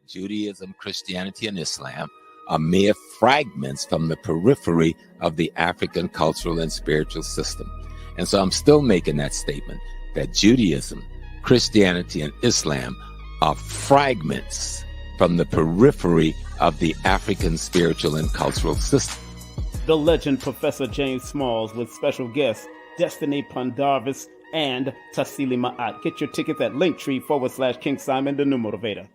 Judaism, Christianity, and Islam are mere fragments from the periphery of the African cultural and spiritual system. And so I'm still making that statement that Judaism, Christianity, and Islam are fragments from the periphery of the African spiritual and cultural system. The legend Professor James Smalls with special guests Destiny Pundarvis and Tassili Ma'at. Get your tickets at linktr.ee/King Simon the Numerovator.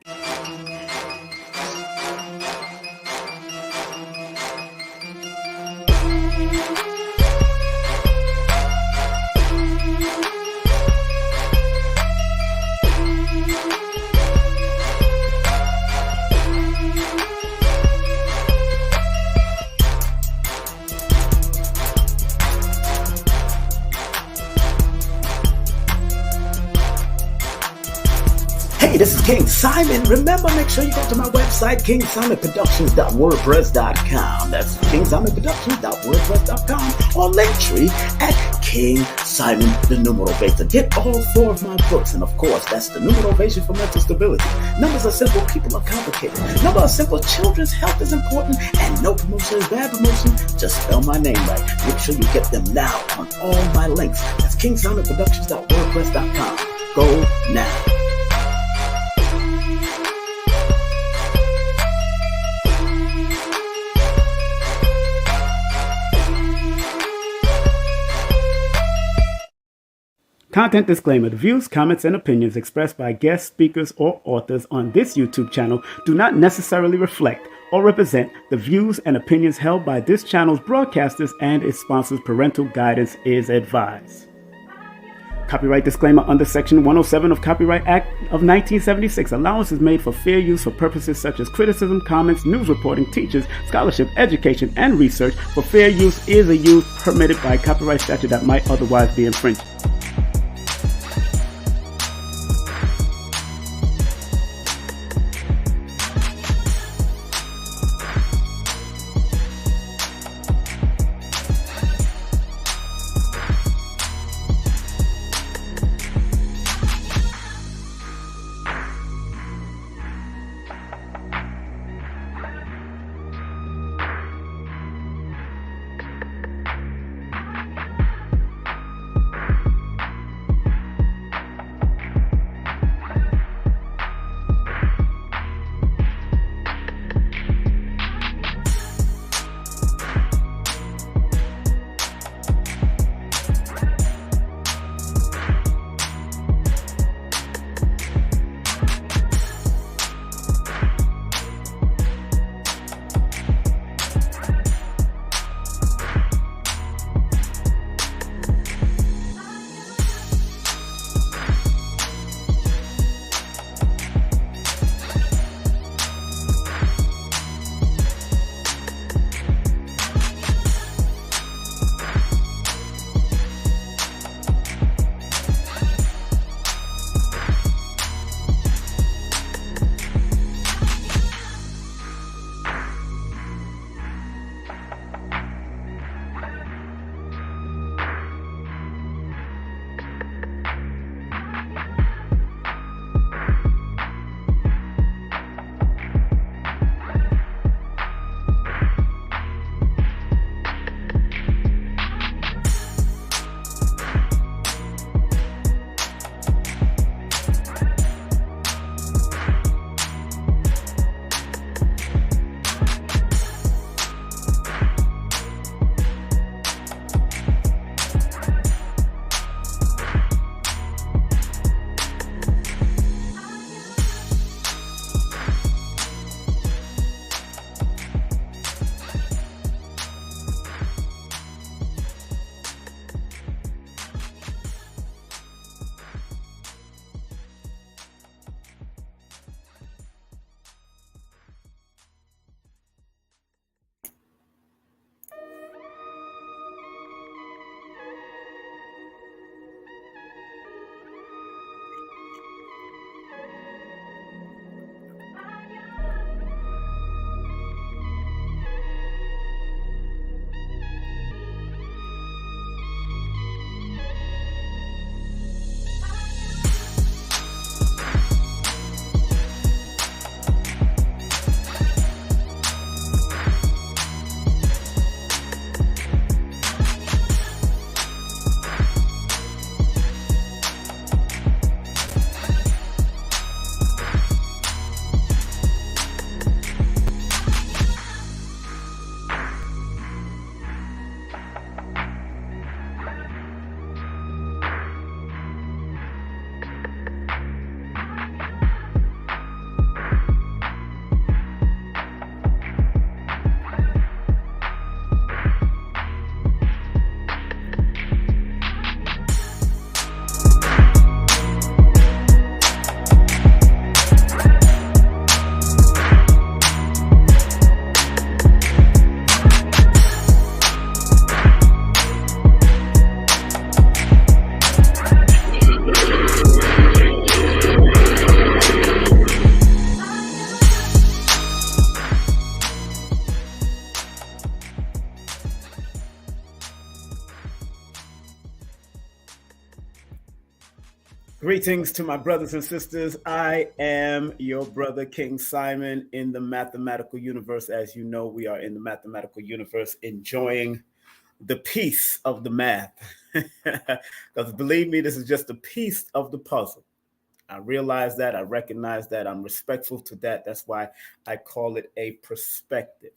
Hey, this is King Simon. Remember, make sure you go to my website, kingsimonproductions.wordpress.com. That's kingsimonproductions.wordpress.com or Linktree at King Simon the Numerovator. Get all 4 of my books, and of course, that's the Numerovation for mental stability. Numbers are simple, people are complicated. Number are simple, children's health is important, and no promotion is bad promotion. Just spell my name right. Make sure you get them now on all my links. That's kingsimonproductions.wordpress.com. Go now. Content disclaimer. The views, comments, and opinions expressed by guest speakers or authors on this YouTube channel do not necessarily reflect or represent the views and opinions held by this channel's broadcasters and its sponsors. Parental guidance is advised. Copyright disclaimer under Section 107 of Copyright Act of 1976. Allowance is made for fair use for purposes such as criticism, comments, news reporting, teachers, scholarship, education, and research. For fair use is a use permitted by copyright statute that might otherwise be infringed. Greetings to my brothers and sisters. I am your brother, King Simon, in the mathematical universe. As you know, we are in the mathematical universe enjoying the piece of the math. Because believe me, this is just a piece of the puzzle. I realize that. I recognize that. I'm respectful to that. That's why I call it a perspective.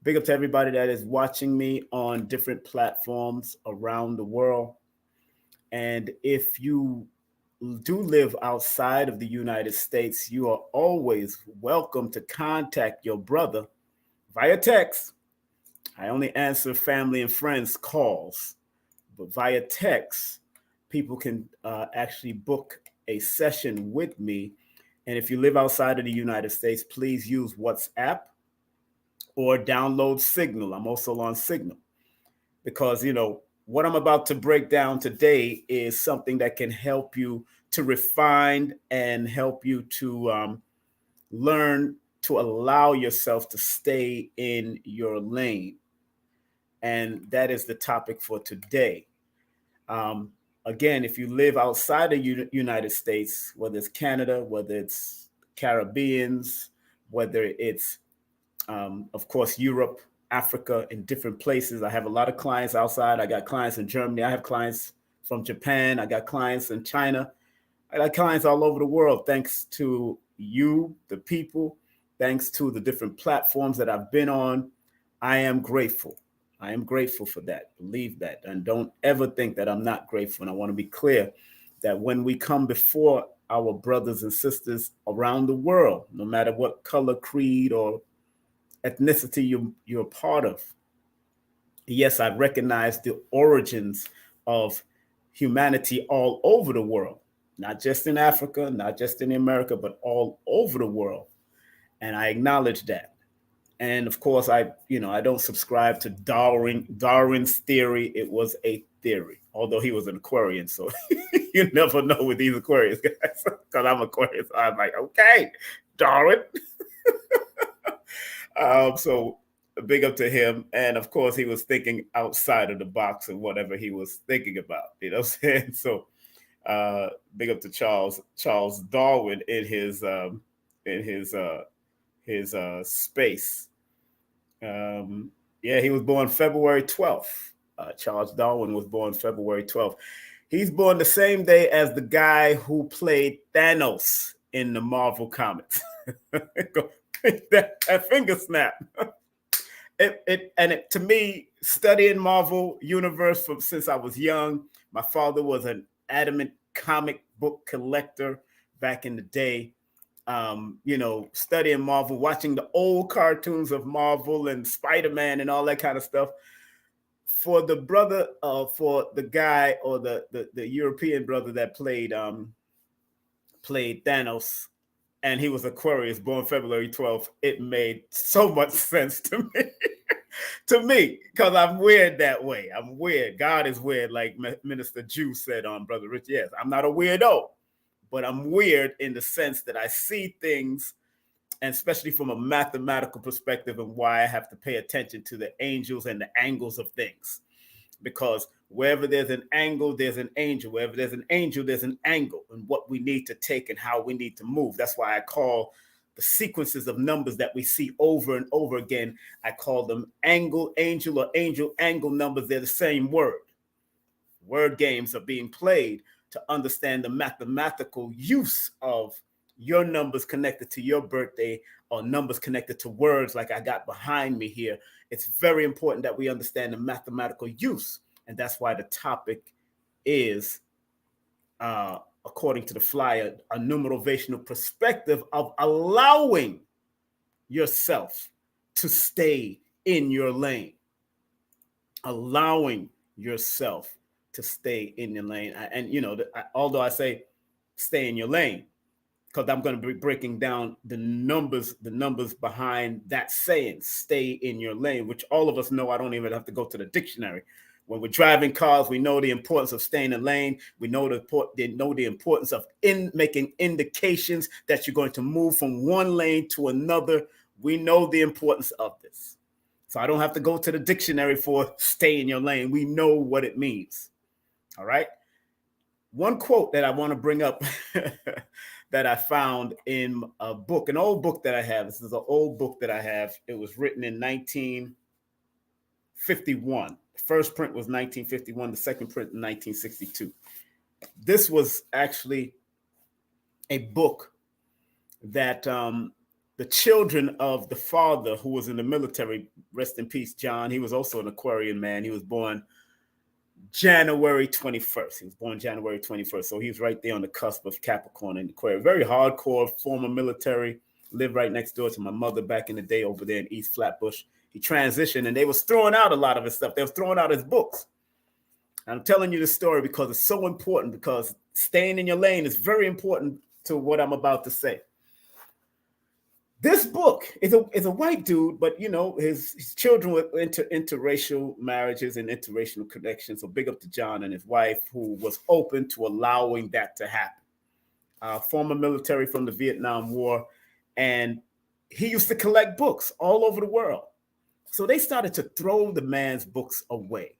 Big up to everybody that is watching me on different platforms around the world. And if you do live outside of the United States, you are always welcome to contact your brother via text. I only answer family and friends calls, but via text, people can actually book a session with me. And if you live outside of the United States, please use WhatsApp or download Signal. I'm also on Signal because, what I'm about to break down today is something that can help you to refine and help you to learn to allow yourself to stay in your lane. And that is the topic for today. Again, if you live outside of the United States, whether it's Canada, whether it's Caribbeans, whether it's, of course, Europe, Africa, in different places. I have a lot of clients outside. I got clients in Germany. I have clients from Japan. I got clients in China. I got clients all over the world. Thanks to you, the people, thanks to the different platforms that I've been on. I am grateful. I am grateful for that. Believe that. And don't ever think that I'm not grateful. And I want to be clear that when we come before our brothers and sisters around the world, no matter what color, creed, or ethnicity you're a part of. Yes, I recognize the origins of humanity all over the world, not just in Africa, not just in America, but all over the world. And I acknowledge that. And of course, I don't subscribe to Darwin's theory. It was a theory, although he was an Aquarian. So you never know with these Aquarians guys, because I'm Aquarian. So I'm like, okay, Darwin. So big up to him. And of course, he was thinking outside of the box and whatever he was thinking about, you know what I'm saying? So big up to Charles Darwin in his space. He was born February 12th. Charles Darwin was born February 12th. He's born the same day as the guy who played Thanos in the Marvel comics. that finger snap. To me, studying Marvel universe since I was young, my father was an adamant comic book collector back in the day. Studying Marvel, watching the old cartoons of Marvel and Spider-Man and all that kind of stuff. For the brother, for the guy or the European brother that played Thanos, and he was Aquarius, born February 12th, it made so much sense to me. To me, because I'm weird that way. I'm weird. God is weird, like Minister Jew said on Brother Rich. Yes, I'm not a weirdo, but I'm weird in the sense that I see things, and especially from a mathematical perspective, and why I have to pay attention to the angels and the angles of things. Because wherever there's an angle, there's an angel. Wherever there's an angel, there's an angle, and what we need to take and how we need to move. That's why I call the sequences of numbers that we see over and over again, I call them angle, angel, or angel, angle numbers. They're the same word. Word games are being played to understand the mathematical use of your numbers connected to your birthday or numbers connected to words like I got behind me here. It's very important that we understand the mathematical use. And that's why the topic is, according to the flyer, a numerovational perspective of allowing yourself to stay in your lane. Allowing yourself to stay in your lane. Although I say stay in your lane, because I'm going to be breaking down the numbers behind that saying, stay in your lane, which all of us know. I don't even have to go to the dictionary. When we're driving cars, we know the importance of staying in the lane. We know the importance of making indications that you're going to move from one lane to another. We know the importance of this. So I don't have to go to the dictionary for stay in your lane. We know what it means. All right. one quote that I want to bring up that I found in a book, an old book that I have. This is an old book that I have. It was written in 1951. The first print was 1951. The second print in 1962. This was actually a book that the children of the father who was in the military, rest in peace, John. He was also an Aquarian man. He was born January 21st. He was born January 21st. So he was right there on the cusp of Capricorn and Aquarius. Very hardcore, former military, lived right next door to my mother back in the day over there in East Flatbush. He transitioned and they was throwing out a lot of his stuff. They was throwing out his books. I'm telling you this story because it's so important, because staying in your lane is very important to what I'm about to say. This book is a white dude, but you know, his children were interracial marriages and interracial connections. So big up to John and his wife, who was open to allowing that to happen. Former military from the Vietnam War, and he used to collect books all over the world. So they started to throw the man's books away.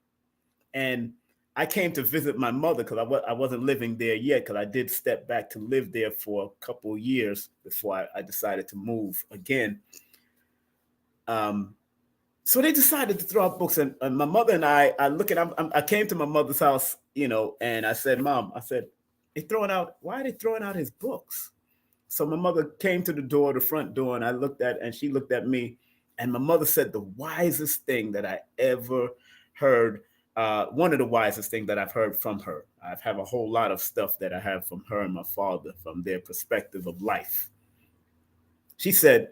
And I came to visit my mother because I wasn't living there yet, because I did step back to live there for a couple of years before I decided to move again. So they decided to throw out books, and my mother and I came to my mother's house, you know, and I said, Mom, I said, why are they throwing out his books? So my mother came to the front door, and she looked at me, and my mother said the wisest thing that I ever heard. One of the wisest things that I've heard from her. I have a whole lot of stuff that I have from her and my father, from their perspective of life. She said,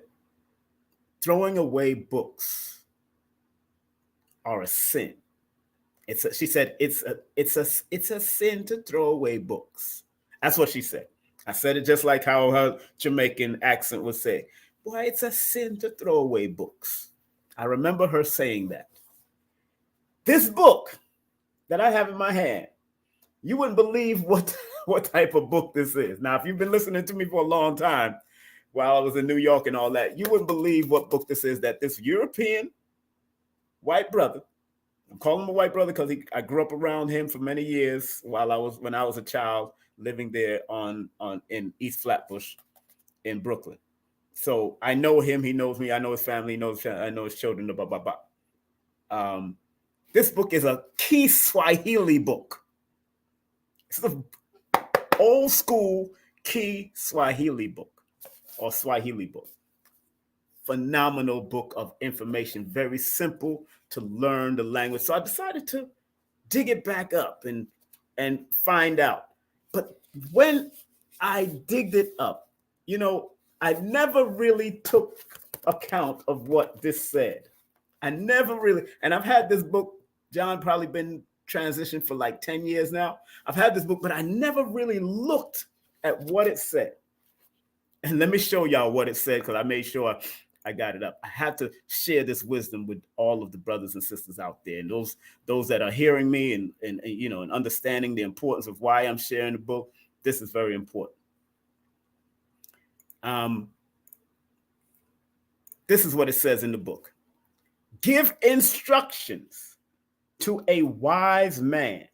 throwing away books are a sin. She said it's a sin to throw away books. That's what she said. I said it just like how her Jamaican accent would say. Boy, it's a sin to throw away books. I remember her saying that. This book that I have in my hand, you wouldn't believe what type of book this is. Now, if you've been listening to me for a long time, while I was in New York and all that, you wouldn't believe what book this is that this European white brother, I'm calling him a white brother because I grew up around him for many years when I was a child living there in East Flatbush in Brooklyn. So I know him, he knows me, I know his family, I know his children, blah, blah, blah. This book is a Kiswahili book. It's an old school Kiswahili book or Swahili book. Phenomenal book of information, very simple to learn the language. So I decided to dig it back up and find out. But when I digged it up, you know, I never really took account of what this said. I never really, and I've had this book, John, probably been transitioned for like 10 years now. I've had this book, but I never really looked at what it said. And let me show y'all what it said, because I made sure I got it up. I had to share this wisdom with all of the brothers and sisters out there, and those that are hearing me and you know, and understanding the importance of why I'm sharing the book. This is very important. This is what it says in the book. Give instructions to a wise man,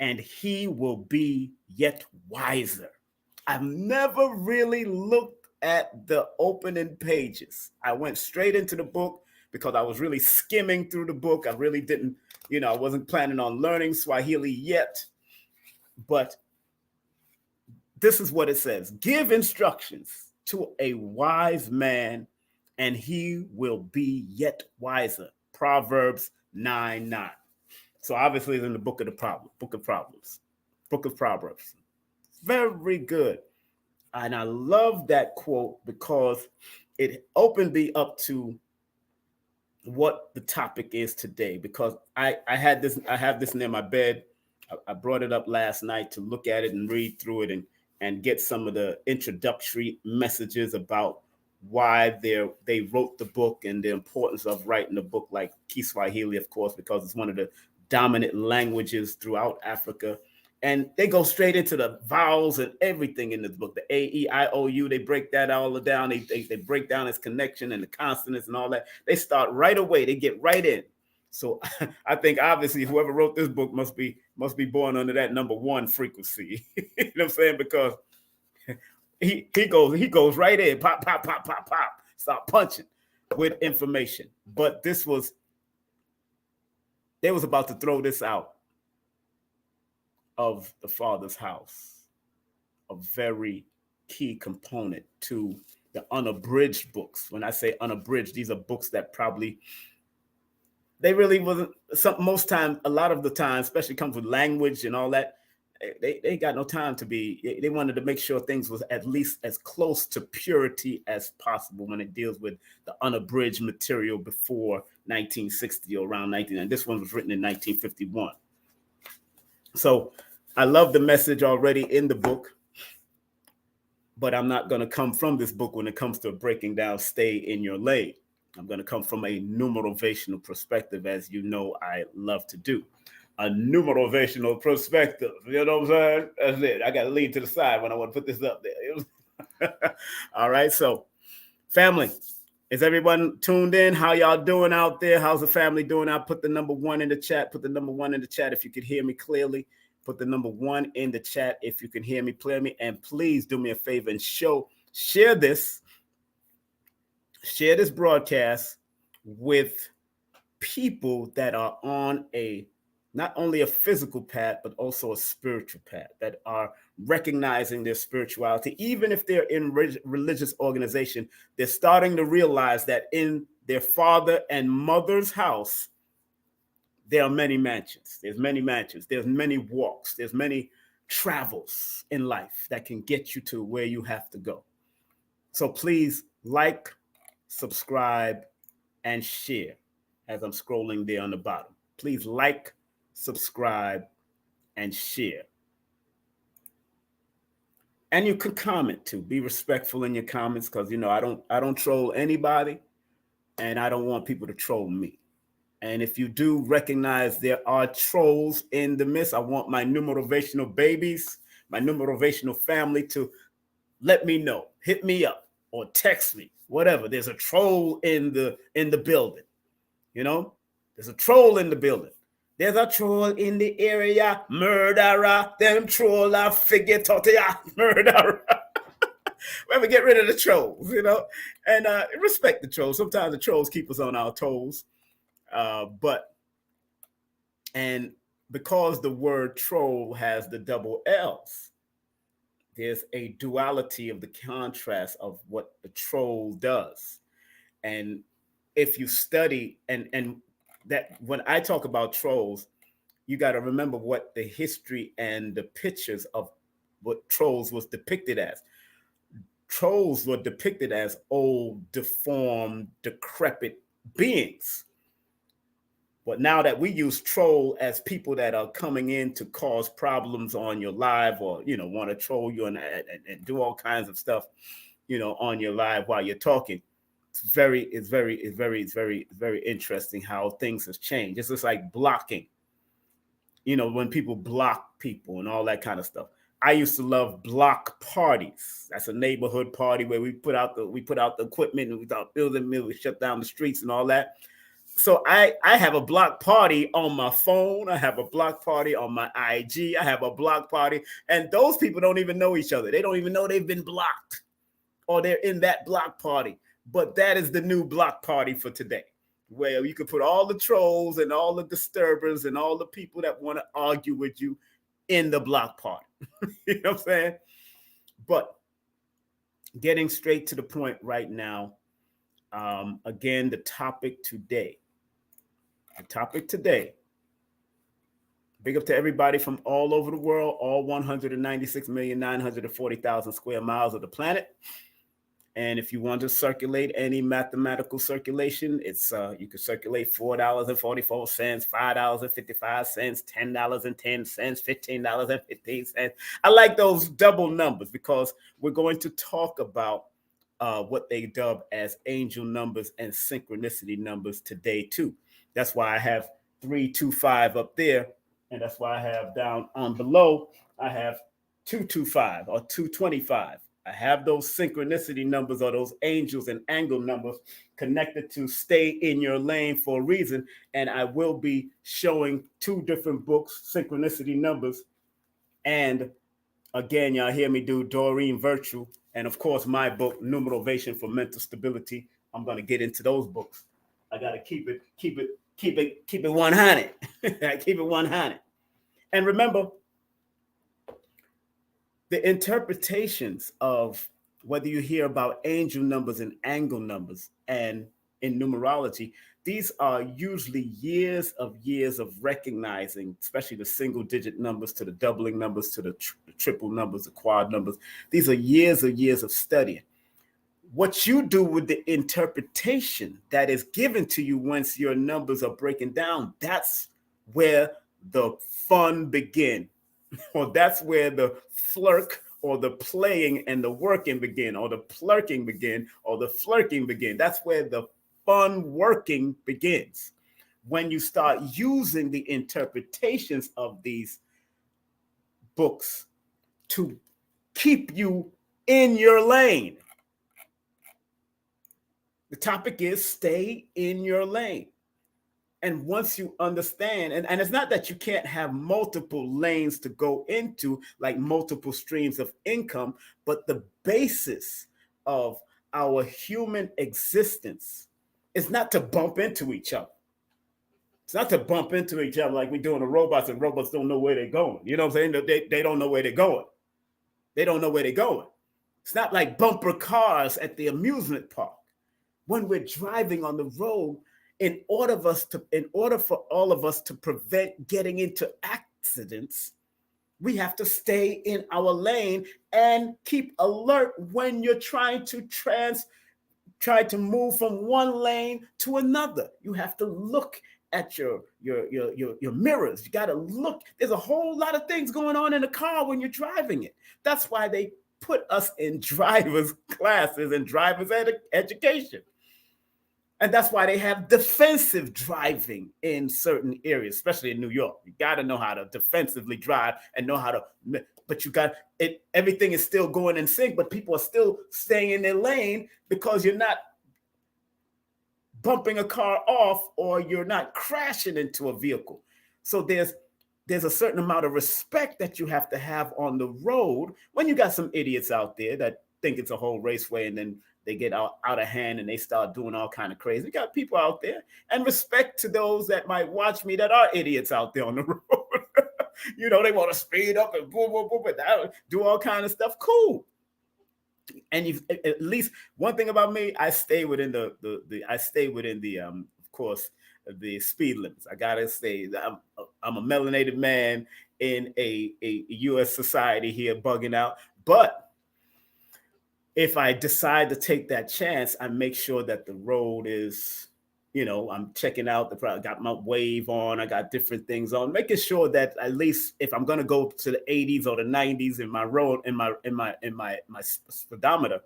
and he will be yet wiser. I've never really looked at the opening pages. I went straight into the book because I was really skimming through the book. I really didn't, you know, I wasn't planning on learning Swahili yet. But this is what it says. Give instructions to a wise man, and he will be yet wiser. Proverbs 9:9. So obviously it's in the book of Proverbs. Very good. And I love that quote because it opened me up to what the topic is today, because I have this near my bed. I brought it up last night to look at it and read through it and get some of the introductory messages about why they wrote the book and the importance of writing a book like Kiswahili, of course, because it's one of the dominant languages throughout Africa. And they go straight into the vowels and everything in the book, the A, E, I, O, U. They break that all down. They break down its connection and the consonants and all that. They start right away. They get right in. So I think obviously whoever wrote this book must be born under that number 1 frequency. You know what I'm saying? Because he goes right in, pop, pop, pop, pop, pop, start punching with information. But they was about to throw this out of the Father's house, a very key component to the unabridged books. When I say unabridged, these are books that probably they really wasn't. Most time, a lot of the time, especially comes with language and all that. They got no time to be. They wanted to make sure things was at least as close to purity as possible when it deals with the unabridged material before 1960 or around 19. And this one was written in 1951. So I love the message already in the book, but I'm not going to come from this book when it comes to breaking down stay in your lane. I'm going to come from a numerovational perspective, as you know I love to do. A numerovational perspective. You know what I'm saying? That's it. I got to lean to the side when I want to put this up there. All right. So, family, is everyone tuned in? How y'all doing out there? How's the family doing? I'll put the number 1 in the chat. Put the number 1 in the chat if you could hear me clearly. Put the number 1 in the chat if you can hear me clearly. And please do me a favor and share this broadcast with people that are on not only a physical path, but also a spiritual path, that are recognizing their spirituality. Even if they're in religious organization, they're starting to realize that in their father and mother's house, there are many mansions. There's many mansions. There's many walks. There's many travels in life that can get you to where you have to go. So please like, subscribe, and share as I'm scrolling there on the bottom. Please like, subscribe, and share. And you can comment too. Be respectful in your comments, because you know I don't troll anybody, and I don't want people to troll me. And if you do recognize there are trolls in the midst, I want my numerovational babies, my numerovational family to let me know. Hit me up or text me, whatever. There's a troll in the building. You know, there's a troll in the building. There's a troll in the area, murderer. Them troll are figure totia, murderer. We have to get rid of the trolls, you know, and respect the trolls. Sometimes the trolls keep us on our toes, but because the word troll has the double L's, there's a duality of the contrast of what the troll does. And if you study and that when I talk about trolls, you got to remember what the history and the pictures of what trolls was depicted as. Trolls were depicted as old, deformed, decrepit beings. But now that we use troll as people that are coming in to cause problems on your live, or, you know, want to troll you and do all kinds of stuff, you know, on your live while you're talking. It's very interesting how things have changed. It's just like blocking, you know, when people block people and all that kind of stuff. I used to love block parties. That's a neighborhood party where we put out the equipment and we start building, we shut down the streets and all that. So I have a block party on my phone. I have a block party on my IG. I have a block party, and those people don't even know each other. They don't even know they've been blocked or they're in that block party. But that is the new block party for today, where you can put all the trolls and all the disturbers and all the people that want to argue with you in the block party. You know what I'm saying? But getting straight to the point right now, again, the topic today, big up to everybody from all over the world, all 196,940,000 square miles of the planet. And if you want to circulate any mathematical circulation, it's you can circulate $4.44, $5.55, $10.10, $15.15. I like those double numbers because we're going to talk about what they dub as angel numbers and synchronicity numbers today too. That's why I have 325 up there, and that's why I have down on below I have 225 or 225. I have those synchronicity numbers or those angels and angle numbers connected to stay in your lane for a reason. And I will be showing 2 different books, synchronicity numbers. And again, y'all hear me do Doreen Virtue. And of course, my book, Numerovation for Mental Stability. I'm going to get into those books. I got to keep it 100. Keep it 100. And remember, the interpretations of whether you hear about angel numbers and angle numbers and in numerology, these are usually years of recognizing, especially the single digit numbers to the doubling numbers to the triple numbers, the quad numbers. These are years of studying. What you do with the interpretation that is given to you once your numbers are breaking down, that's where the fun begins. Or that's where the flirt or the playing and the working begin, or the plurking begin, or the flirking begin. That's where the fun working begins. When you start using the interpretations of these books to keep you in your lane. The topic is stay in your lane. And once you understand, and it's not that you can't have multiple lanes to go into, like multiple streams of income, but the basis of our human existence is not to bump into each other. It's not to bump into each other like we're doing the robots, and robots don't know where they're going. You know what I'm saying? They don't know where they're going. They don't know where they're going. It's not like bumper cars at the amusement park. When we're driving on the road, in order for all of us to prevent getting into accidents, we have to stay in our lane and keep alert when you're trying to move from one lane to another. You have to look at your mirrors. You got to look. There's a whole lot of things going on in the car when you're driving it. That's why they put us in driver's classes and driver's education. And that's why they have defensive driving in certain areas, especially in New York. You got to know how to defensively drive and know how to, but you got it. Everything is still going in sync, but people are still staying in their lane because you're not bumping a car off or you're not crashing into a vehicle. So there's a certain amount of respect that you have to have on the road when you got some idiots out there that think it's a whole raceway and then they get out of hand and they start doing all kind of crazy. We got people out there, and respect to those that might watch me that are idiots out there on the road. You know, they want to speed up and boom, boom, boom, do all kind of stuff. Cool. And you, at least one thing about me, I stay within the of course, the speed limits. I gotta say that I'm a melanated man in a U.S. society here, bugging out, but if I decide to take that chance, I make sure that the road is, you know, I'm checking out got my wave on, I got different things on, making sure that at least if I'm gonna go to the 80s or the 90s in my road, in my speedometer,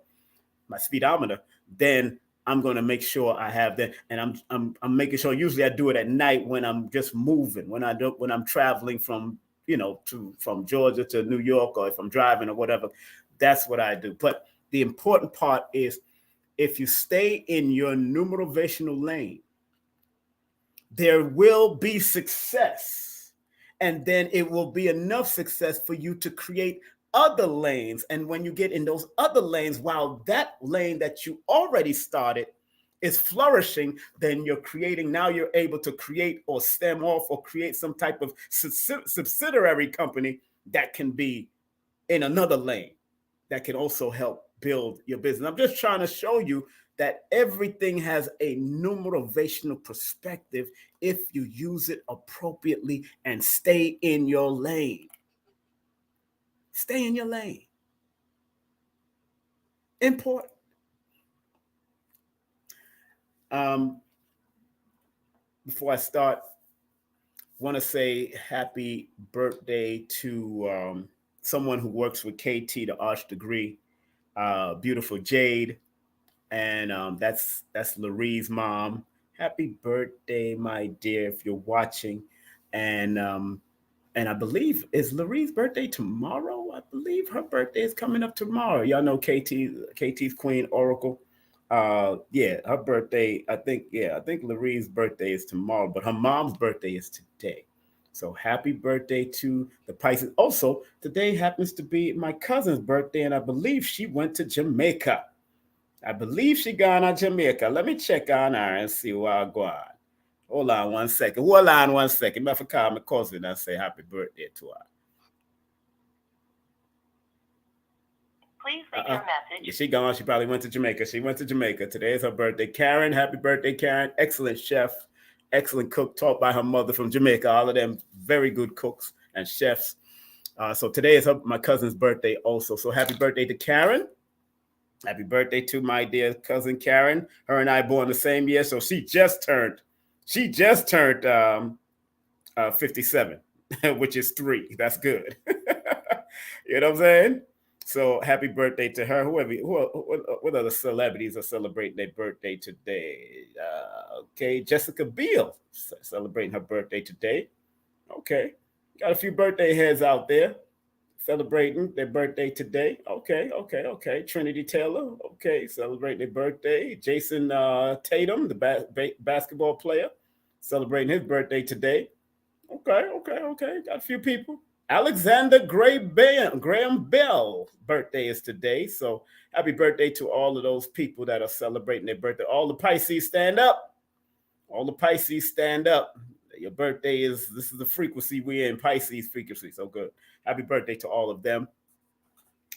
then I'm gonna make sure I have that, and I'm making sure. Usually, I do it at night when I'm just moving, when I'm traveling from from Georgia to New York, or if I'm driving or whatever. That's what I do. But the important part is if you stay in your numerovational lane, there will be success. And then it will be enough success for you to create other lanes. And when you get in those other lanes, while that lane that you already started is flourishing, then you're able to create or stem off or create some type of subsidiary company that can be in another lane that can also help build your business. I'm just trying to show you that everything has a numerovational perspective if you use it appropriately and stay in your lane. Stay in your lane. Important. Before I start, want to say happy birthday to someone who works with KT, the Arch Degree, beautiful Jade. And that's Larie's mom. Happy birthday, my dear, if you're watching. And And I believe, is Larie's birthday tomorrow? I believe her birthday is coming up tomorrow. Y'all know KT's Queen Oracle. Yeah, her birthday, I think Larie's birthday is tomorrow, but her mom's birthday is today. So happy birthday to the Pisces. Also, today happens to be my cousin's birthday, and I believe she went to Jamaica. I believe she gone to Jamaica. Let me check on her and see where I go on. Hold on one second. Hold on one second. If I call my cousin and say happy birthday to her. Please leave your message. Yeah, she gone. She probably went to Jamaica. She went to Jamaica. Today is her birthday. Karen, happy birthday, Karen. Excellent chef, excellent cook, taught by her mother from Jamaica. All of them very good cooks and chefs. So today is my cousin's birthday also. So happy birthday to Karen. Happy birthday to my dear cousin Karen. Her and I born the same year, so she just turned 57, which is 3. That's good. You know what I'm saying? So happy birthday to her. What other celebrities are celebrating their birthday today? Okay, Jessica Biel celebrating her birthday today. Okay, got a few birthday heads out there celebrating their birthday today. Okay. Trinity Taylor, okay, celebrating their birthday. Jason Tatum, the basketball player, celebrating his birthday today. Okay. Got a few people. Alexander Graham Bell birthday is today. So happy birthday to all of those people that are celebrating their birthday. All the Pisces stand up. All the Pisces stand up. Your birthday this is the frequency we're in, Pisces frequency. So good. Happy birthday to all of them.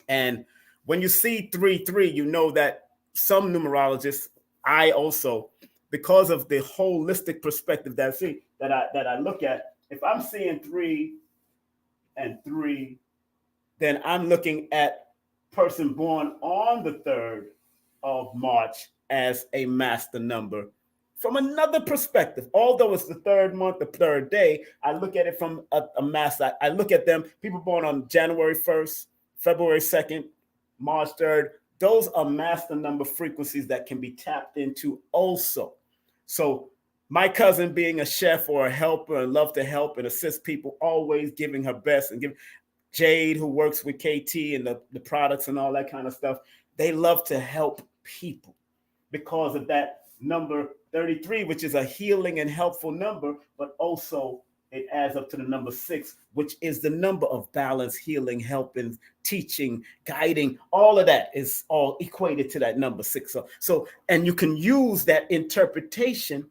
And when you see 3-3, you know that some numerologists, I also, because of the holistic perspective that I look at, if I'm seeing 3 and 3, then I'm looking at person born on the 3rd of March as a master number. From another perspective, although it's the 3rd month, the 3rd day, I look at it from a mass. I look at them, people born on January 1st, February 2nd, March 3rd. Those are master number frequencies that can be tapped into also. So my cousin being a chef or a helper and love to help and assist people, always giving her best, and give Jade, who works with KT and the products and all that kind of stuff, they love to help people because of that number 33, which is a healing and helpful number, but also it adds up to the number 6, which is the number of balance, healing, helping, teaching, guiding. All of that is all equated to that number 6. So, and you can use that interpretation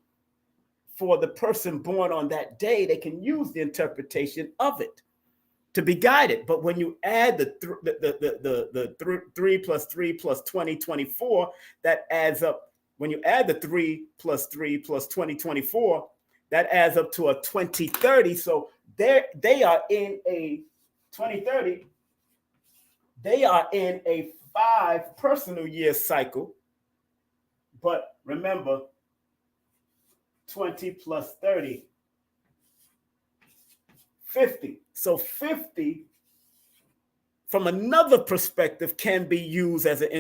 for the person born on that day. They can use the interpretation of it to be guided. But when you add the 3 plus 3 plus 20, 24, that adds up. When you add the 3 plus 3 plus 20, 24, that adds up to a 2030. So they are in a 2030. They are in a 5 personal year cycle. But remember, 20 plus 30, 50. So 50, from another perspective, can be used as an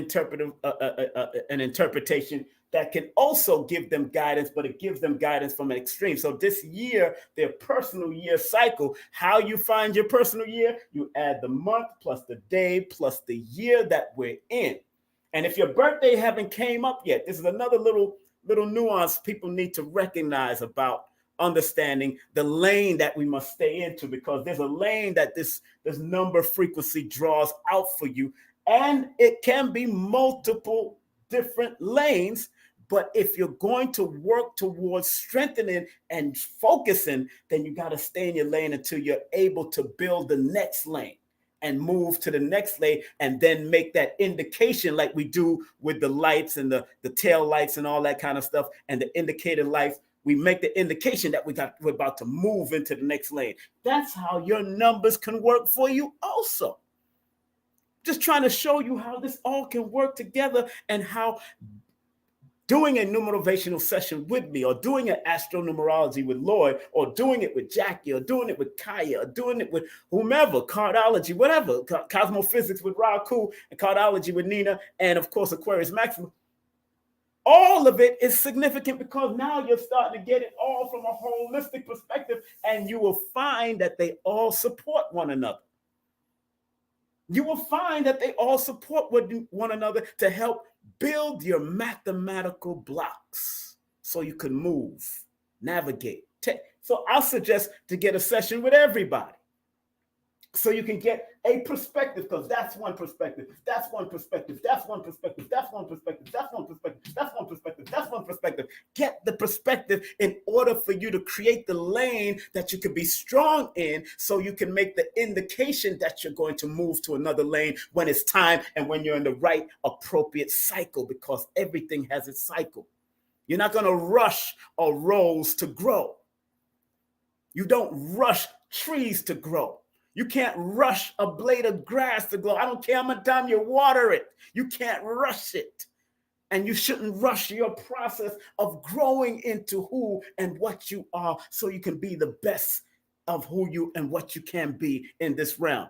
interpretation that can also give them guidance, but it gives them guidance from an extreme. So this year, their personal year cycle, how you find your personal year, you add the month plus the day plus the year that we're in. And if your birthday haven't came up yet, this is another little nuance people need to recognize about understanding the lane that we must stay into, because there's a lane that this number frequency draws out for you. And it can be multiple different lanes. But if you're going to work towards strengthening and focusing, then you got to stay in your lane until you're able to build the next lane and move to the next lane, and then make that indication like we do with the lights and the tail lights and all that kind of stuff, and the indicator lights. We make the indication that we're about to move into the next lane. That's how your numbers can work for you also. Just trying to show you how this all can work together, and how doing a numerovational session with me, or doing an astronumerology with Lloyd, or doing it with Jackie, or doing it with Kaya, or doing it with whomever, cardology, whatever, cosmophysics with Raku, and cardology with Nina, and of course Aquarius Maxima. all of it is significant because now you're starting to get it all from a holistic perspective, and you will find that they all support one another. You will find that they all support one another to help build your mathematical blocks so you can move, navigate. So I'll suggest to get a session with everybody so you can get a perspective, because that's one perspective, that's one perspective, that's one perspective, that's one perspective, that's one perspective, that's one perspective, that's one perspective. Get the perspective in order for you to create the lane that you can be strong in, so you can make the indication that you're going to move to another lane when it's time and when you're in the right appropriate cycle, because everything has its cycle. You're not going to rush a rose to grow. You don't rush trees to grow. You can't rush a blade of grass to grow. I don't care how much time you water it. You can't rush it. And you shouldn't rush your process of growing into who and what you are, so you can be the best of who you and what you can be in this realm.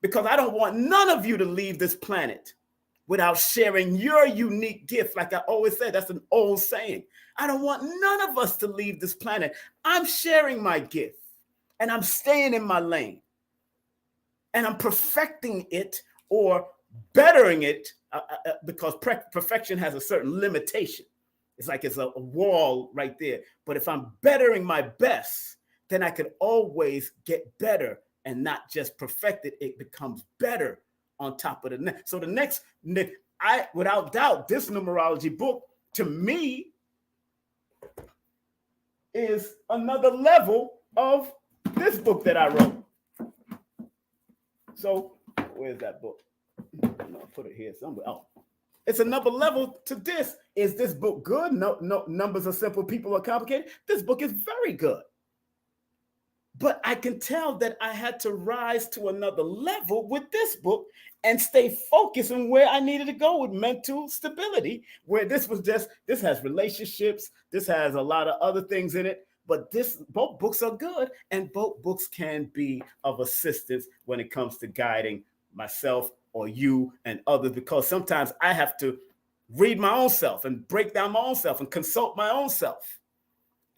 Because I don't want none of you to leave this planet without sharing your unique gift. Like I always say, that's an old saying. I don't want none of us to leave this planet. I'm sharing my gift, and I'm staying in my lane, and I'm perfecting it or bettering it, because perfection has a certain limitation. It's like it's a wall right there. But if I'm bettering my best, then I could always get better and not just perfect it. It becomes better on top of the next. So the next, without doubt, this numerology book to me is another level of this book that I wrote. So where's that book? I'll put it here somewhere. Oh, it's another level to this. Is this book good? No, numbers are simple, people are complicated. This book is very good. But I can tell that I had to rise to another level with this book and stay focused on where I needed to go with mental stability, where this has relationships, this has a lot of other things in it, but both books are good, and both books can be of assistance when it comes to guiding myself or you and others, because sometimes I have to read my own self and break down my own self and consult my own self.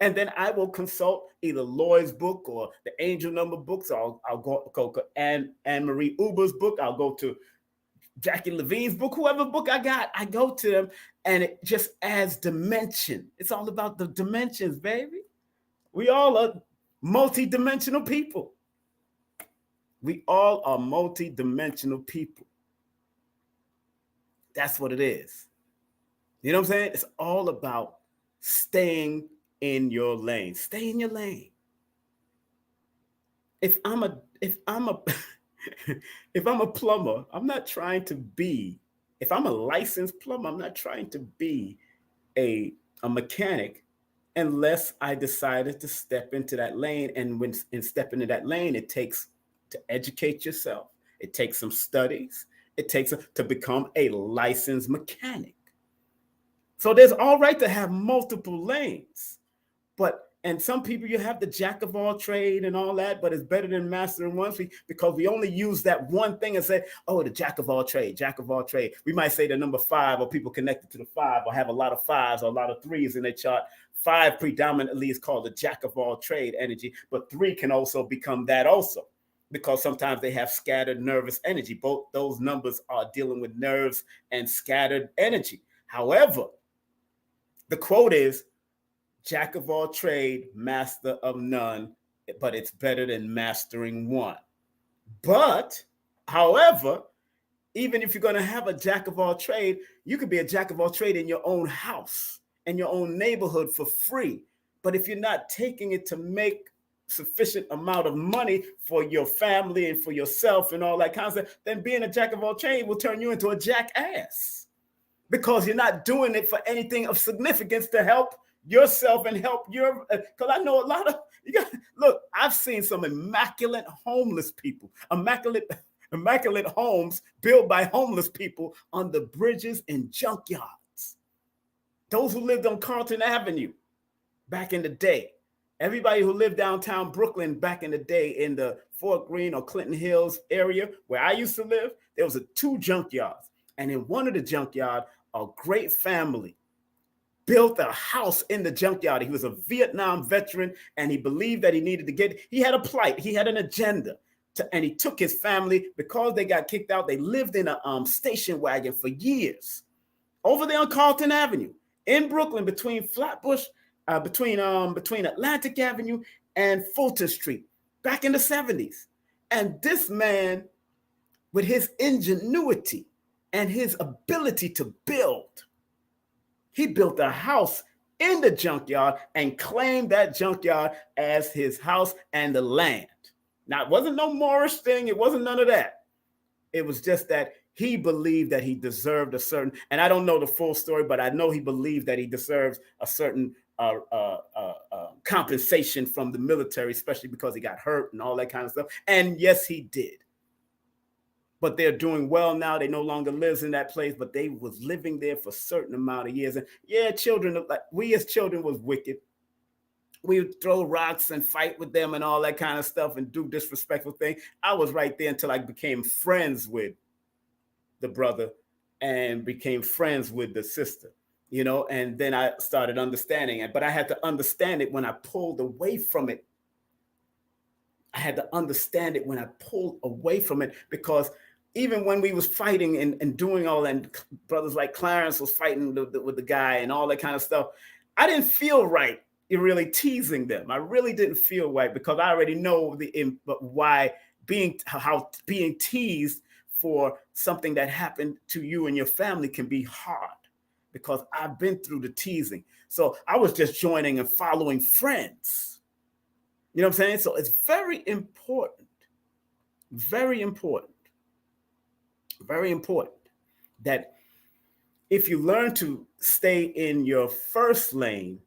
And then I will consult either Lloyd's book or the Angel Number books. I'll go to Anne-Marie Uber's book. I'll go to Jackie Levine's book, whoever book I got, I go to them, and it just adds dimension. It's all about the dimensions, baby. We all are multi-dimensional people. We all are multi-dimensional people. That's what it is. You know what I'm saying? It's all about staying in your lane. Stay in your lane. If I'm a plumber, I'm not trying to be, if I'm a licensed plumber, I'm not trying to be a mechanic unless I decided to step into that lane. And when in stepping into that lane, it takes to educate yourself. It takes some studies. It takes to become a licensed mechanic. So there's all right to have multiple lanes. And some people, you have the jack of all trade and all that, but it's better than mastering one, because we only use that one thing and say, oh, the jack of all trade, jack of all trade. We might say the number 5, or people connected to the 5, or have a lot of 5s or a lot of 3s in their chart. 5 predominantly is called the jack of all trade energy, but 3 can also become that also, because sometimes they have scattered nervous energy. Both those numbers are dealing with nerves and scattered energy. However, the quote is, jack of all trade, master of none, but it's better than mastering one. But, however, even if you're going to have a jack of all trade, you could be a jack of all trade in your own house, in your own neighborhood for free. But if you're not taking it to make sufficient amount of money for your family and for yourself and all that kind of stuff, then being a jack of all trade will turn you into a jackass, because you're not doing it for anything of significance to help yourself and help your, because I know a lot of, look, I've seen some immaculate homeless people, immaculate homes built by homeless people on the bridges and junkyards. Those who lived on Carlton Avenue back in the day, everybody who lived downtown Brooklyn back in the day in the Fort Greene or Clinton Hills area where I used to live, there was 2 junkyards. And in one of the junkyard, a great family built a house in the junkyard. He was a Vietnam veteran, and he believed that he needed to he had a plight, he had an agenda. And he took his family, because they got kicked out, they lived in a station wagon for years over there on Carlton Avenue in Brooklyn, between Flatbush, between Atlantic Avenue and Fulton Street, back in the 70s. And this man, with his ingenuity and his ability to build, he built a house in the junkyard and claimed that junkyard as his house and the land. Now, it wasn't no Moorish thing. It wasn't none of that. It was just that he believed that he deserved a certain, and I don't know the full story, but I know he believed that he deserves a certain compensation from the military, especially because he got hurt and all that kind of stuff. And yes, he did. But they're doing well now. They no longer lives in that place, but they was living there for a certain amount of years. And yeah, children, like we as children was wicked. We would throw rocks and fight with them and all that kind of stuff and do disrespectful things. I was right there until I became friends with the brother and became friends with the sister, and then I started understanding it. But I had to understand it when I pulled away from it. I had to understand it when I pulled away from it, because even when we was fighting and doing all that, and brothers like Clarence was fighting with the guy and all that kind of stuff, I didn't feel right. You're really teasing them. I really didn't feel right, because I already know why being teased for something that happened to you and your family can be hard, because I've been through the teasing. So I was just joining and following friends. You know what I'm saying? So it's very important that if you learn to stay in your first lane,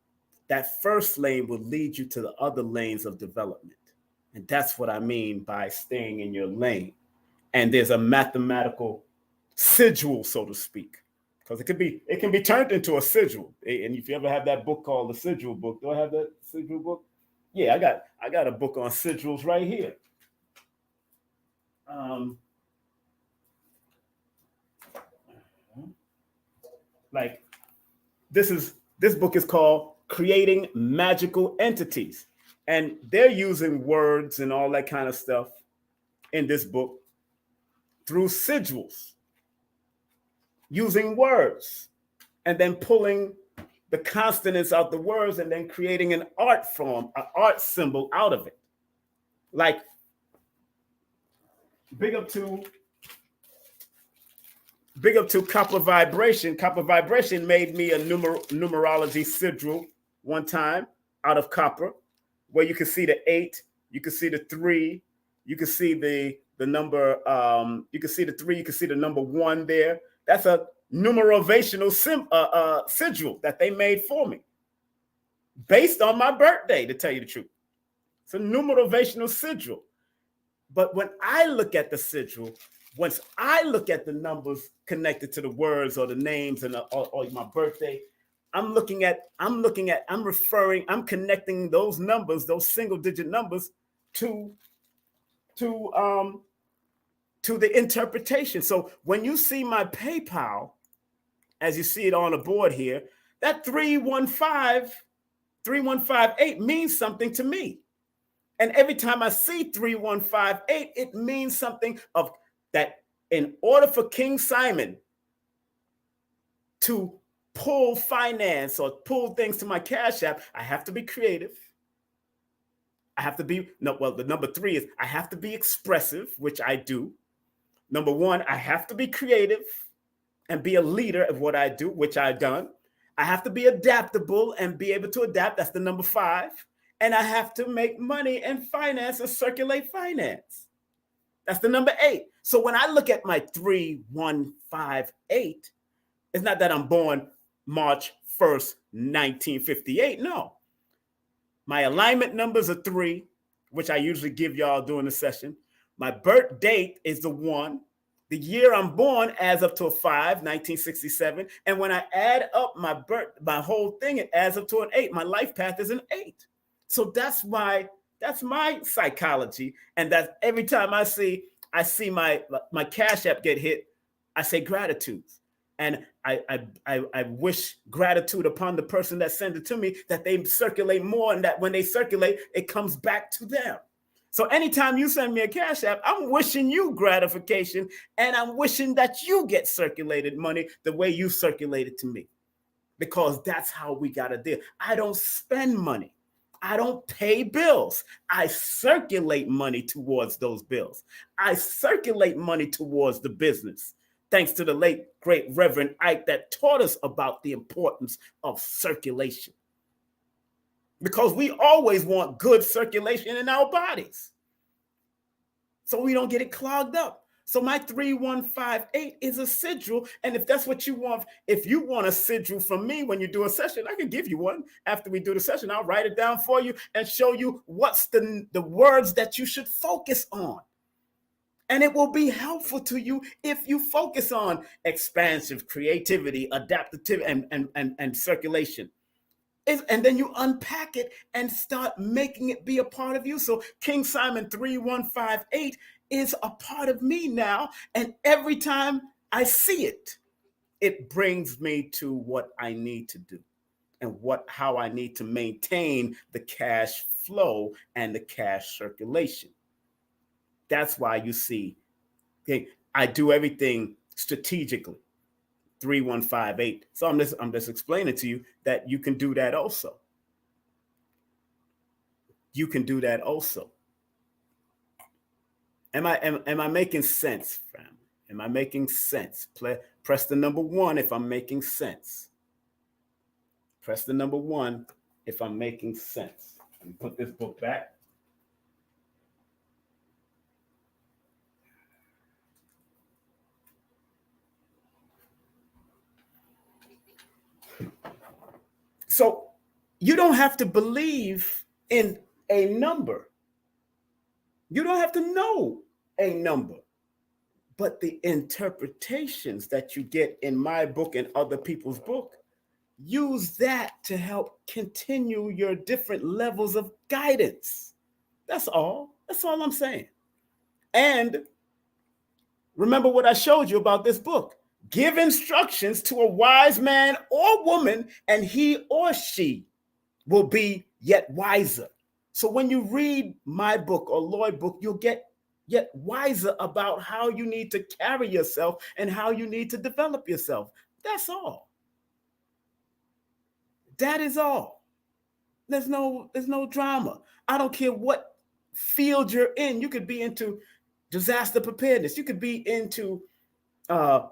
that first lane will lead you to the other lanes of development. And that's what I mean by staying in your lane. And there's a mathematical sigil, so to speak, because it can be turned into a sigil. And if you ever have that book called the Sigil book, do I have that sigil book? Yeah, I got a book on sigils right here. Like this book is called Creating Magical Entities, and they're using words and all that kind of stuff in this book through sigils, using words and then pulling the consonants out the words and then creating an art form, an art symbol out of it. Like big up to Copper Vibration. Copper Vibration made me a numerology sigil one time out of copper, where you can see the 8, you can see the 3, you can see the number, you can see the 3, you can see the number 1 there. That's a numerovational sigil that they made for me based on my birthday, to tell you the truth. It's a numerovational sigil. But when I look at the sigil, once I look at the numbers connected to the words or the names and or my birthday, I'm connecting those numbers, those single digit numbers to the interpretation. So when you see my PayPal, as you see it on the board here, that 3158 means something to me. And every time I see 3158, it means something of that. In order for King Simon to pull finance or pull things to my Cash App, I have to be creative. I have to be, the number 3 is I have to be expressive, which I do. Number 1, I have to be creative and be a leader of what I do, which I've done. I have to be adaptable and be able to adapt. That's the number 5. And I have to make money and finance and circulate finance. That's the number 8. So when I look at my 3158, it's not that I'm born March 1st, 1958. No. My alignment numbers are 3, which I usually give y'all during the session. My birth date is the 1. The year I'm born adds up to a 5, 1967. And when I add up my whole thing, it adds up to an 8. My life path is an 8. So that's my psychology. And that's every time I see my Cash App get hit, I say gratitudes. And I wish gratitude upon the person that sent it to me, that they circulate more, and that when they circulate, it comes back to them. So anytime you send me a Cash App, I'm wishing you gratification, and I'm wishing that you get circulated money the way you circulated to me, because that's how we got to deal. I don't spend money. I don't pay bills. I circulate money towards those bills. I circulate money towards the business. Thanks to the late, great Reverend Ike that taught us about the importance of circulation. Because we always want good circulation in our bodies, so we don't get it clogged up. So my 3158 is a sigil. And if that's what you want, if you want a sigil from me when you do a session, I can give you one. After we do the session, I'll write it down for you and show you what's the words that you should focus on. And it will be helpful to you if you focus on expansive, creativity, adaptivity, and circulation. And then you unpack it and start making it be a part of you. So King Simon 3158 is a part of me now. And every time I see it, it brings me to what I need to do and how I need to maintain the cash flow and the cash circulation. That's why you see, okay, I do everything strategically. 3158. So I'm just explaining to you that you can do that also. You can do that also. Am I making sense, family? Am I making sense? Press the number 1 if I'm making sense. Press the number 1 if I'm making sense. Let me put this book back. So you don't have to believe in a number. You don't have to know a number. But the interpretations that you get in my book and other people's book, use that to help continue your different levels of guidance. That's all. That's all I'm saying. And remember what I showed you about this book. Give instructions to a wise man or woman, and he or she will be yet wiser. So when you read my book or Lloyd's book, you'll get yet wiser about how you need to carry yourself and how you need to develop yourself. That's all. That is all. There's no drama. I don't care what field you're in. You could be into disaster preparedness. You could be into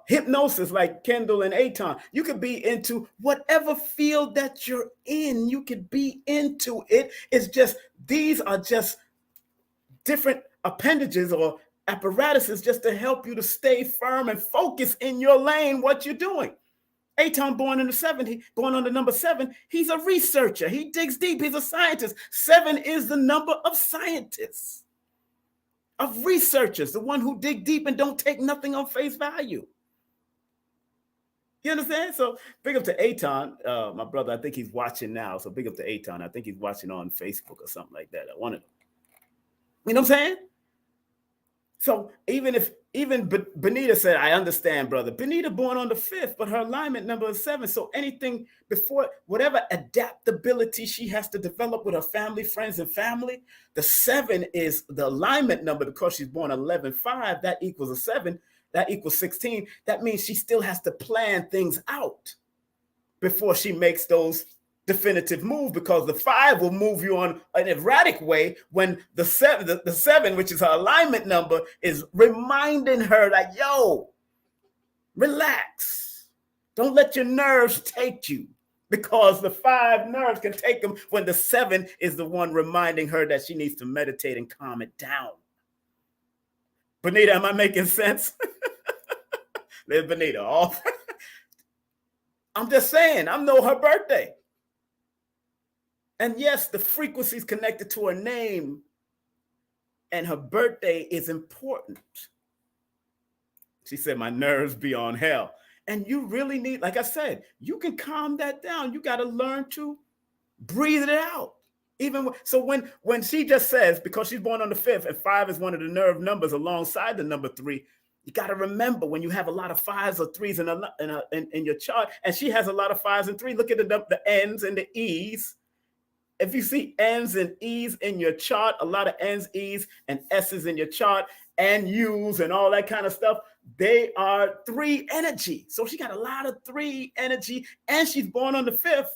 hypnosis like Kendall and Aton. You could be into whatever field that you're in. You could be into it. It's just, these are just different appendages or apparatuses just to help you to stay firm and focus in your lane, what you're doing. Aton, born on the number 7, he's a researcher. He digs deep. He's a scientist. 7 is the number of scientists, of researchers, the one who dig deep and don't take nothing on face value. You understand? So big up to Aton, my brother. I think he's watching now. So big up to Aton. I think he's watching on Facebook or something like that. You know what I'm saying? So even Benita said, I understand, brother. Benita born on the 5th, but her alignment number is 7. So anything before, whatever adaptability she has to develop with her family, friends, and family, the 7 is the alignment number because she's born 11/5. That equals a 7. That equals 16. That means she still has to plan things out before she makes those definitive move, because the 5 will move you on an erratic way when the 7, which is her alignment number, is reminding her like, yo, relax. Don't let your nerves take you, because the 5 nerves can take them when the 7 is the one reminding her that she needs to meditate and calm it down. Benita, am I making sense? There's Benita off. I'm just saying, I know her birthday. And yes, the frequency is connected to her name, and her birthday is important. She said, my nerves be on hell. And you really need, like I said, you can calm that down. You got to learn to breathe it out. So when she just says, because she's born on the 5th, and 5 is one of the nerve numbers alongside the number 3, You got to remember when you have a lot of 5s or 3s in your chart, and she has a lot of 5s and 3s. Look at the N's and the E's. If you see N's and E's in your chart, a lot of N's, E's, and S's in your chart, and U's and all that kind of stuff, they are 3 energy. So she got a lot of 3 energy, and she's born on the 5th.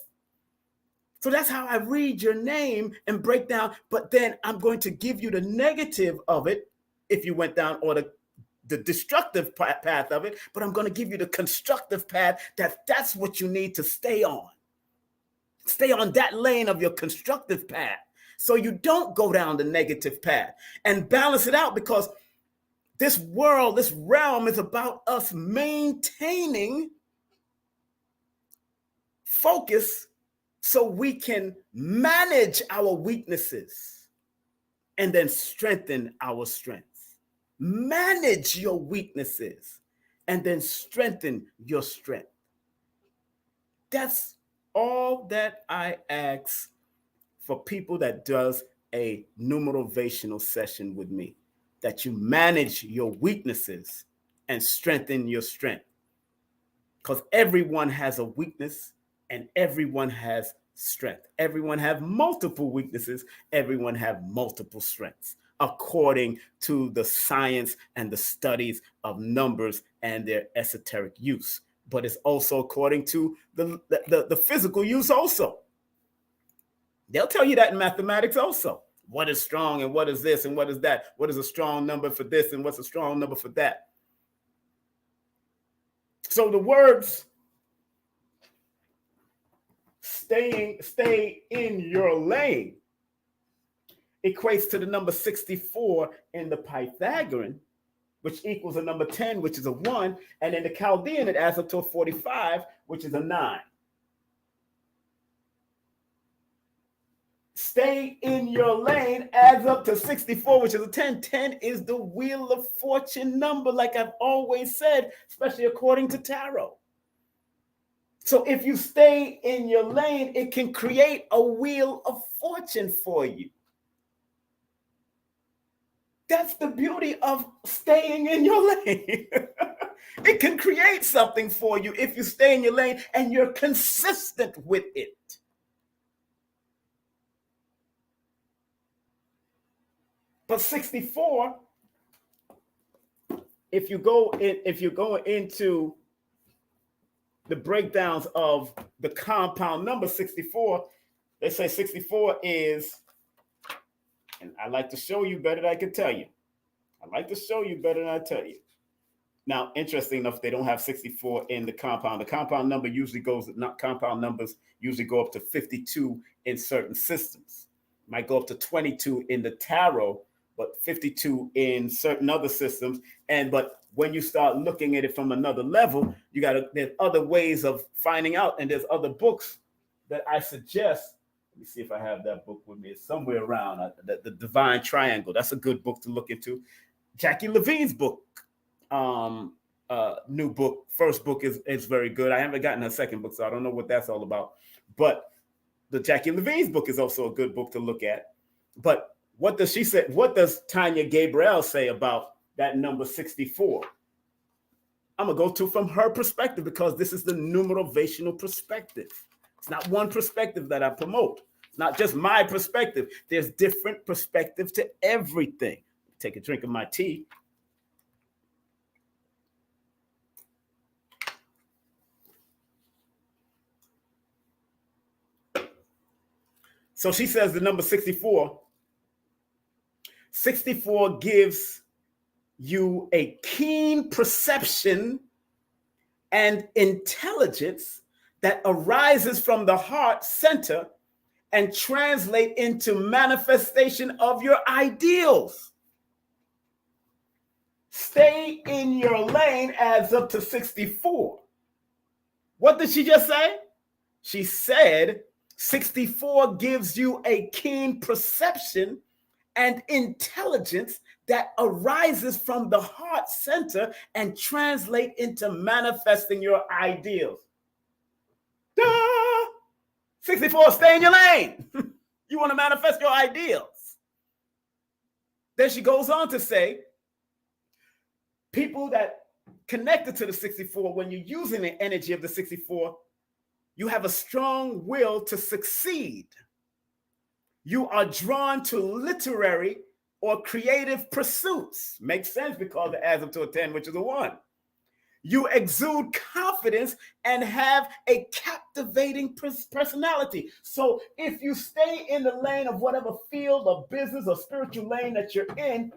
So that's how I read your name and break down. But then I'm going to give you the negative of it if you went down, or the destructive path of it. But I'm going to give you the constructive path. That's what you need to stay on. Stay on that lane of your constructive path so you don't go down the negative path, and balance it out, because this world, this realm is about us maintaining focus so we can manage our weaknesses and then strengthen our strengths. Manage your weaknesses and then strengthen your strength. That's all that I ask for people that does a numerovational session with me, that you manage your weaknesses and strengthen your strength. Because everyone has a weakness and everyone has strength. Everyone have multiple weaknesses. Everyone have multiple strengths, according to the science and the studies of numbers and their esoteric use. But it's also according to the physical use also. They'll tell you that in mathematics also. What is strong and what is this and what is that? What is a strong number for this and what's a strong number for that? So the words stay in your lane equates to the number 64 in the Pythagorean, which equals a number 10, which is a 1. And in the Chaldean, it adds up to a 45, which is a 9. Stay in your lane adds up to 64, which is a 10. 10 is the Wheel of Fortune number, like I've always said, especially according to tarot. So if you stay in your lane, it can create a Wheel of Fortune for you. That's the beauty of staying in your lane. It can create something for you if you stay in your lane and you're consistent with it. But 64, if you go into the breakdowns of the compound number 64, they say 64 is, and I like to show you better than I can tell you. I like to show you better than I tell you. Now, interesting enough, they don't have 64 in the compound. The compound number usually compound numbers usually go up to 52 in certain systems. Might go up to 22 in the tarot, but 52 in certain other systems. But when you start looking at it from another level, there's other ways of finding out. And there's other books that I suggest. Let me see if I have that book with me. It's somewhere around. The Divine Triangle. That's a good book to look into. Jackie Levine's book, new book, first book is very good. I haven't gotten her second book, so I don't know what that's all about. But the Jackie Levine's book is also a good book to look at. But what does she say? What does Tanya Gabriel say about that number 64? I'm going to go to from her perspective, because this is the numerovational perspective. It's not one perspective that I promote. It's not just my perspective. There's different perspectives to everything. Take a drink of my tea. So she says the number 64. 64 gives you a keen perception and intelligence that arises from the heart center and translate into manifestation of your ideals. Stay in your lane adds up to 64. What did she just say? She said 64 gives you a keen perception and intelligence that arises from the heart center and translate into manifesting your ideals. Duh! 64, stay in your lane. You want to manifest your ideals. Then she goes on to say, People that connected to the 64, when you're using the energy of the 64, you have a strong will to succeed. You are drawn to literary or creative pursuits. Makes sense because it adds up to a 10, which is a 1. You exude confidence and have a captivating personality. So if you stay in the lane of whatever field or business or spiritual lane that you're in,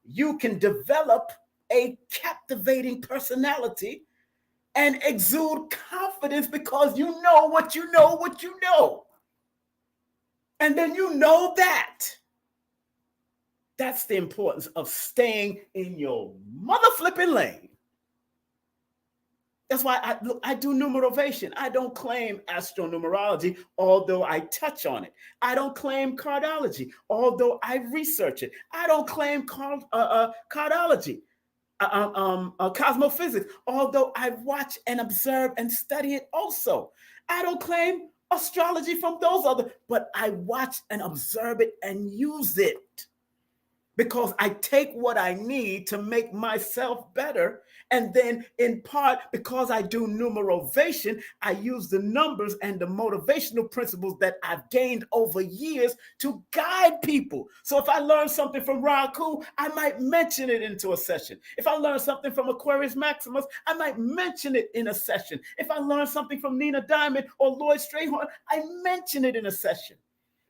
you can develop a captivating personality and exude confidence because you know what you know what you know. And then you know that. That's the importance of staying in your mother flipping lane. That's why I do numerovation. I don't claim astronumerology, although I touch on it. I don't claim cardology, although I research it. I don't claim cardology, cosmophysics, although I watch and observe and study it also. I don't claim astrology from those other, but I watch and observe it and use it. Because I take what I need to make myself better. And then in part, because I do numerovation, I use the numbers and the motivational principles that I've gained over years to guide people. So if I learn something from Raku, I might mention it into a session. If I learn something from Aquarius Maximus, I might mention it in a session. If I learn something from Nina Diamond or Lloyd Strayhorn, I mention it in a session.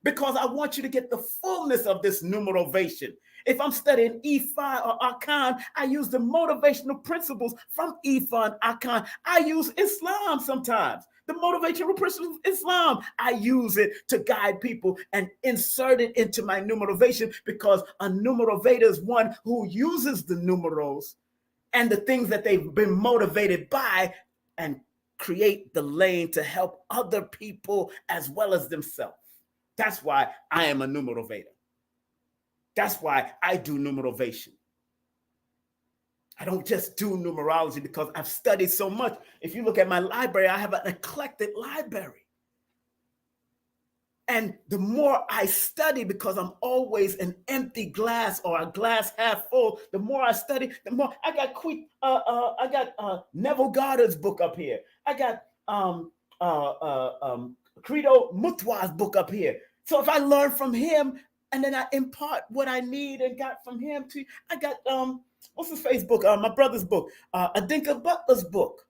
Because I want you to get the fullness of this numerovation. If I'm studying Ifa or Akan, I use the motivational principles from Ifa and Akan. I use Islam sometimes. The motivational principles of Islam, I use it to guide people and insert it into my numerovation because a numerovator is one who uses the numerals and the things that they've been motivated by and create the lane to help other people as well as themselves. That's why I am a numerovator. That's why I do numerovation. I don't just do numerology because I've studied so much. If you look at my library, I have an eclectic library. And the more I study, because I'm always an empty glass or a glass half full, the more I study, the more I got Neville Goddard's book up here. I got Credo Mutwa's book up here. So if I learn from him and then I impart what I need and got from him to, I got, what's his Facebook? My brother's book, Adinka Butler's book.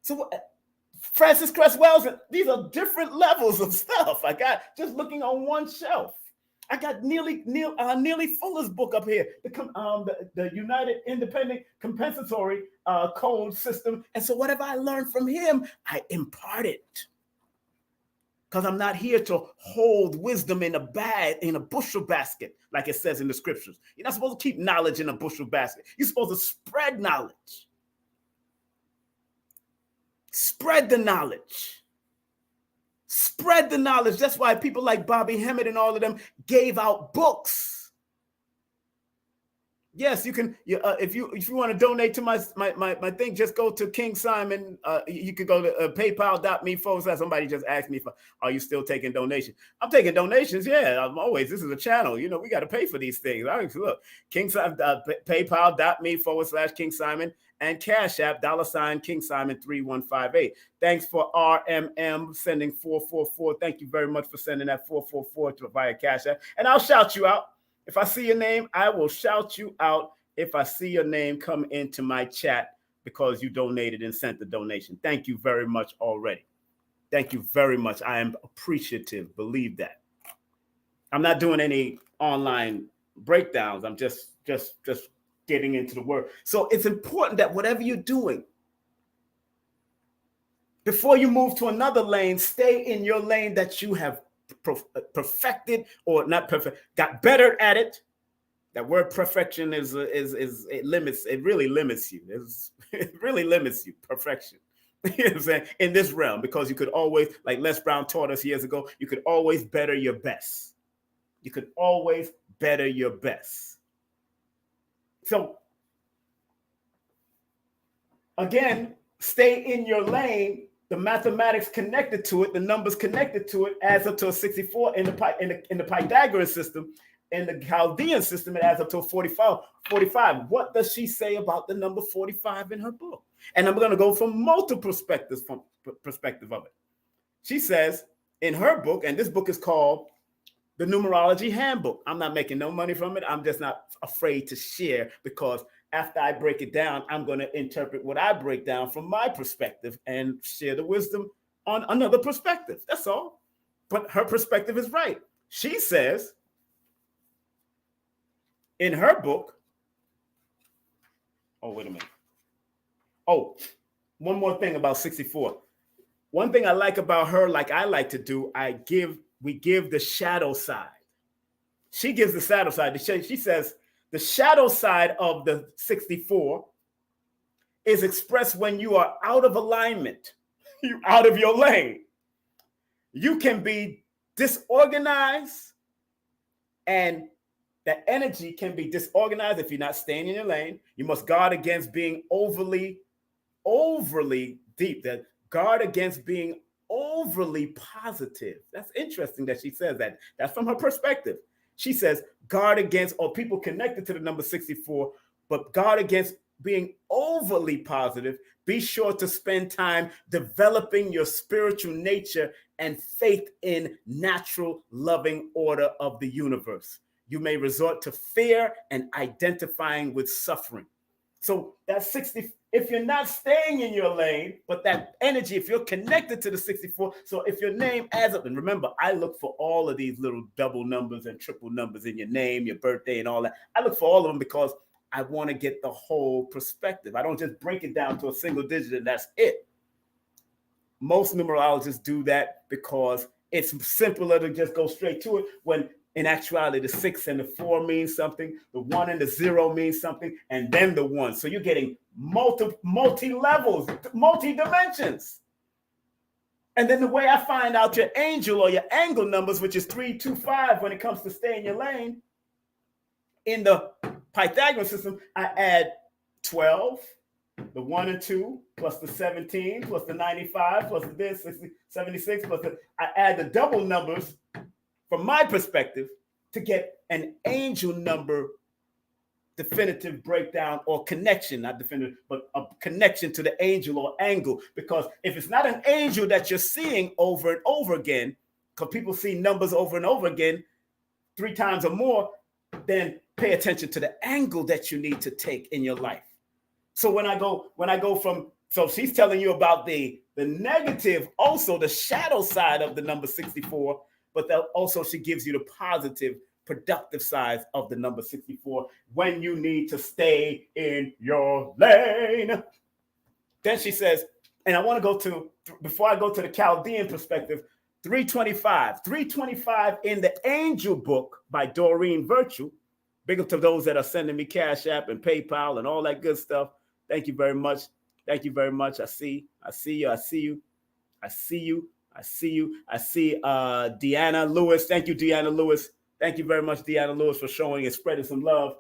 So Francis Cresswell's, these are different levels of stuff I got just looking on one shelf. I got Neely Fuller's book up here, the United Independent Compensatory Code System. And so whatever I learned from him, I impart it. Because I'm not here to hold wisdom in a bag, in a bushel basket, like it says in the scriptures. You're not supposed to keep knowledge in a bushel basket. You're supposed to spread knowledge. Spread the knowledge. Spread the knowledge. That's why people like Bobby Hemmett and all of them gave out books. Yes, you can. If you want to donate to my thing, just go to King Simon. You can go to PayPal.me/ Somebody just asked me, are you still taking donations? I'm taking donations. Yeah, I'm always. This is a channel. You know, we got to pay for these things. Look, King Simon, PayPal.me / King Simon and Cash App $King Simon 3158. Thanks for RMM sending 444. Thank you very much for sending that 444 via Cash App, and I'll shout you out. If I see your name, I will shout you out if I see your name come into my chat because you donated and sent the donation. Thank you very much already. Thank you very much. I am appreciative. Believe that. I'm not doing any online breakdowns. I'm just getting into the word. So it's important that whatever you're doing, before you move to another lane, stay in your lane that you have perfected or not perfect, got better at it. That word perfection is it limits, it really limits you. It really limits you, perfection. You know what I'm saying? In this realm, because you could always, like Les Brown taught us years ago, you could always better your best. You could always better your best. So again, stay in your lane. The mathematics connected to it, the numbers connected to it, adds up to a 64 in the Pythagorean system. in the Chaldean system, it adds up to 45. What does she say about the number 45 in her book? And I'm going to go from multiple perspectives of it. She says in her book, and this book is called The Numerology Handbook. I'm not making no money from it. I'm just not afraid to share, because after I break it down, I'm going to interpret what I break down from my perspective and share the wisdom on another perspective. That's all. But her perspective is right. She says in her book, oh, wait a minute. Oh, one more thing about 64. One thing I like about her, like I like to do, we give the shadow side. She gives the shadow side. She says the shadow side of the 64 is expressed when you are out of alignment, you're out of your lane. You can be disorganized, and the energy can be disorganized if you're not staying in your lane. You must guard against being overly deep. That guard against being overly positive. That's interesting that she says that. That's from her perspective. She says guard against, or people connected to the number 64, but guard against being overly positive. Be sure to spend time developing your spiritual nature and faith in natural loving order of the universe. You may resort to fear and identifying with suffering. So that's 60. If you're not staying in your lane, but that energy, if you're connected to the 64, so if your name adds up, and remember, I look for all of these little double numbers and triple numbers in your name, your birthday, and all that. I look for all of them because I want to get the whole perspective. I don't just break it down to a single digit and that's it. Most numerologists do that because it's simpler to just go straight to it, when in actuality, the 6 and the 4 means something, the 1 and the 0 means something, and then the 1. So you're getting multi-levels, multi-dimensions. And then the way I find out your angel or your angle numbers, which is 3, 2, 5, when it comes to stay in your lane, in the Pythagorean system, I add 12, the 1 and 2, plus the 17, plus the 95, plus this, 60, 76, plus I add the double numbers from my perspective to get an angel number definitive breakdown or connection, not definitive, but a connection to the angel or angle. Because if it's not an angel that you're seeing over and over again, because people see numbers over and over again 3 times or more, then pay attention to the angle that you need to take in your life. So when I go from, so she's telling you about the negative, also the shadow side of the number 64, but also she gives you the positive, productive side of the number 64 when you need to stay in your lane. Then she says, and I want to go to, before I go to the Chaldean perspective, 325. 325 in the Angel Book by Doreen Virtue. Big up to those that are sending me Cash App and PayPal and all that good stuff. Thank you very much. Thank you very much. I see you. I see Deanna Lewis. Thank you, Deanna Lewis. Thank you very much, Deanna Lewis, for showing and spreading some love.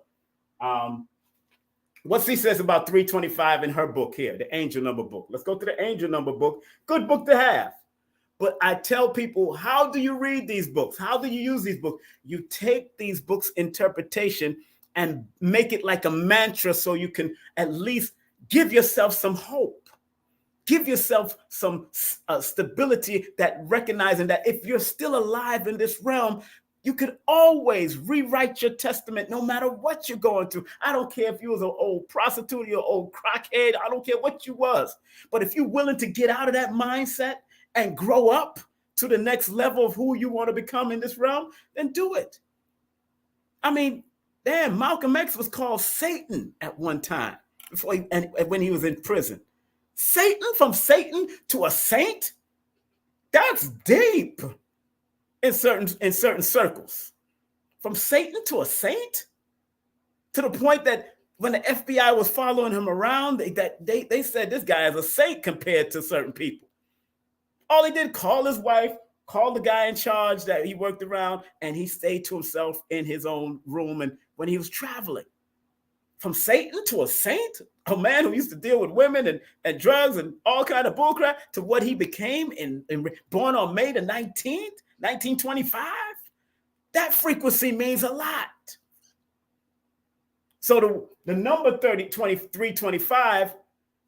What she says about 325 in her book here, the Angel Number Book. Let's go to the Angel Number Book. Good book to have. But I tell people, how do you read these books? How do you use these books? You take these books' interpretation and make it like a mantra so you can at least give yourself some hope. Give yourself some stability, that recognizing that if you're still alive in this realm, you could always rewrite your testament no matter what you're going through. I don't care if you was an old prostitute or an old crackhead. I don't care what you was. But if you're willing to get out of that mindset and grow up to the next level of who you want to become in this realm, then do it. I mean, damn, Malcolm X was called Satan at one time when he was in prison. Satan, from Satan to a saint? That's deep in certain circles. From Satan to a saint? To the point that when the FBI was following him around, they said this guy is a saint compared to certain people. All he did, call his wife, call the guy in charge that he worked around, and he stayed to himself in his own room and when he was traveling. From Satan to a saint, a man who used to deal with women and drugs and all kind of bullcrap, to what he became born on May the 19th, 1925. That frequency means a lot. So the number 325,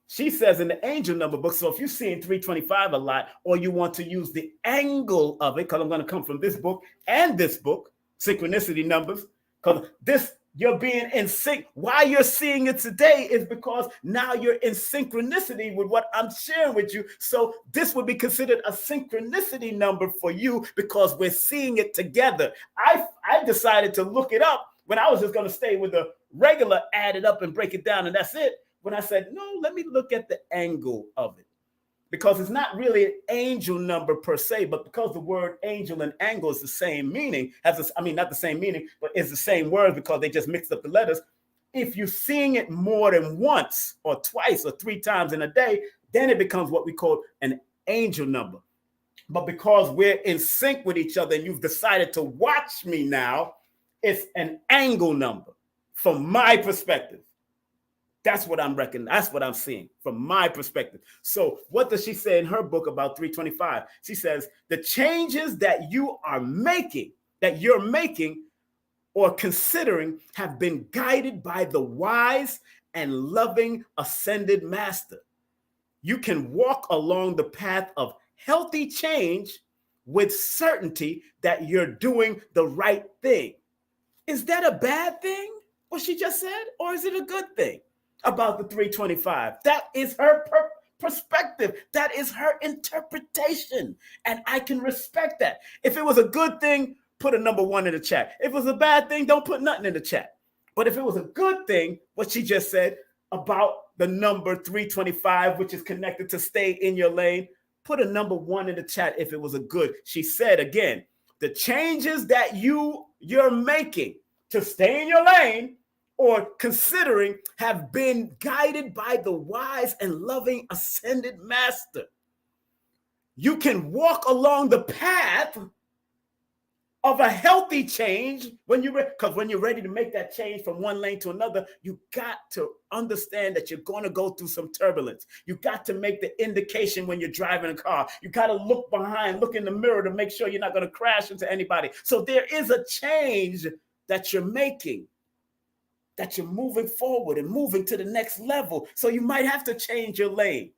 she says in the angel number book. So if you're seeing 325 a lot, or you want to use the angle of it, because I'm going to come from this book and this book, synchronicity numbers, because you're being in sync. Why you're seeing it today is because now you're in synchronicity with what I'm sharing with you. So this would be considered a synchronicity number for you because we're seeing it together. I decided to look it up when I was just going to stay with the regular, add it up and break it down, and that's it. When I said, no, let me look at the angle of it. Because it's not really an angel number per se, but because the word angel and angle is the same meaning, not the same meaning, but it's the same word because they just mixed up the letters. If you're seeing it more than once or twice or 3 times in a day, then it becomes what we call an angel number. But because we're in sync with each other and you've decided to watch me now, it's an angle number from my perspective. That's what I'm reckoning. That's what I'm seeing from my perspective. So what does she say in her book about 325? She says, the changes that you're making or considering have been guided by the wise and loving ascended master. You can walk along the path of healthy change with certainty that you're doing the right thing. Is that a bad thing, what she just said? Or is it a good thing? About the 325. That is her perspective. That is her interpretation. And I can respect that. If it was a good thing, put a number 1 in the chat. If it was a bad thing, don't put nothing in the chat. But if it was a good thing, what she just said about the number 325, which is connected to stay in your lane, put a number 1 in the chat if it was a good. She said again, the changes that you're making to stay in your lane or considering have been guided by the wise and loving ascended master. You can walk along the path of a healthy change because when you're ready to make that change from one lane to another, you got to understand that you're going to go through some turbulence. You got to make the indication when you're driving a car. You got to look behind, look in the mirror to make sure you're not going to crash into anybody. So there is a change that you're making, that you're moving forward and moving to the next level. So you might have to change your lane.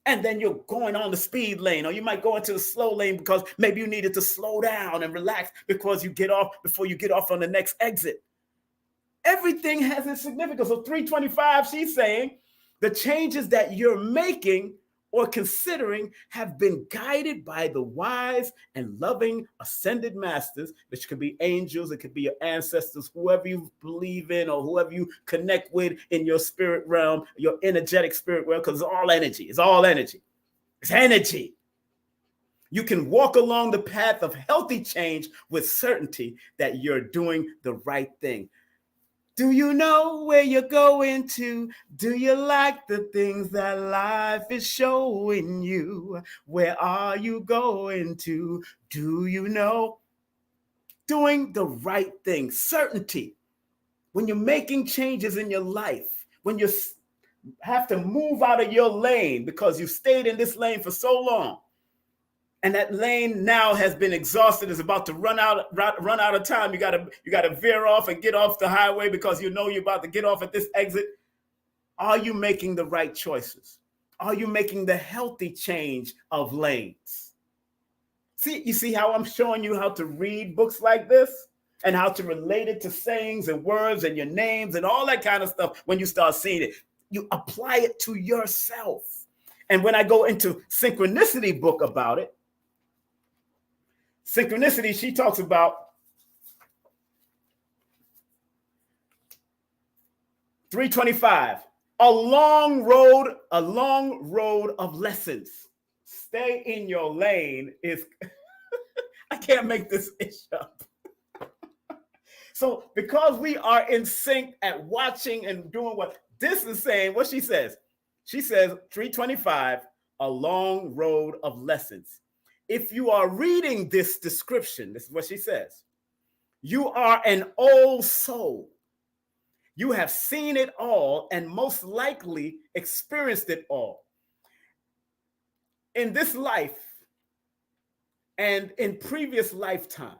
And then you're going on the speed lane, or you might go into the slow lane because maybe you needed to slow down and relax before you get off on the next exit. Everything has its significance. So 325, she's saying the changes that you're making or considering have been guided by the wise and loving ascended masters, which could be angels, it could be your ancestors, whoever you believe in or whoever you connect with in your spirit realm, your energetic spirit realm, because it's all energy. It's all energy. It's energy. You can walk along the path of healthy change with certainty that you're doing the right thing. Do you know where you're going to? Do you like the things that life is showing you? Where are you going to? Do you know? Doing the right thing, certainty. When you're making changes in your life, when you have to move out of your lane because you stayed in this lane for so long, and that lane now has been exhausted, is about to run out of time. You gotta veer off and get off the highway because you know you're about to get off at this exit. Are you making the right choices? Are you making the healthy change of lanes? You see how I'm showing you how to read books like this and how to relate it to sayings and words and your names and all that kind of stuff. When you start seeing it, you apply it to yourself. And when I go into synchronicity book about it, synchronicity, she talks about 325, a long road of lessons. Stay in your lane is, I can't make this ish up. So because we are in sync at watching and doing what this is saying, what she says 325, a long road of lessons. If you are reading this description, this is what she says. You are an old soul. You have seen it all and most likely experienced it all. In this life and in previous lifetimes,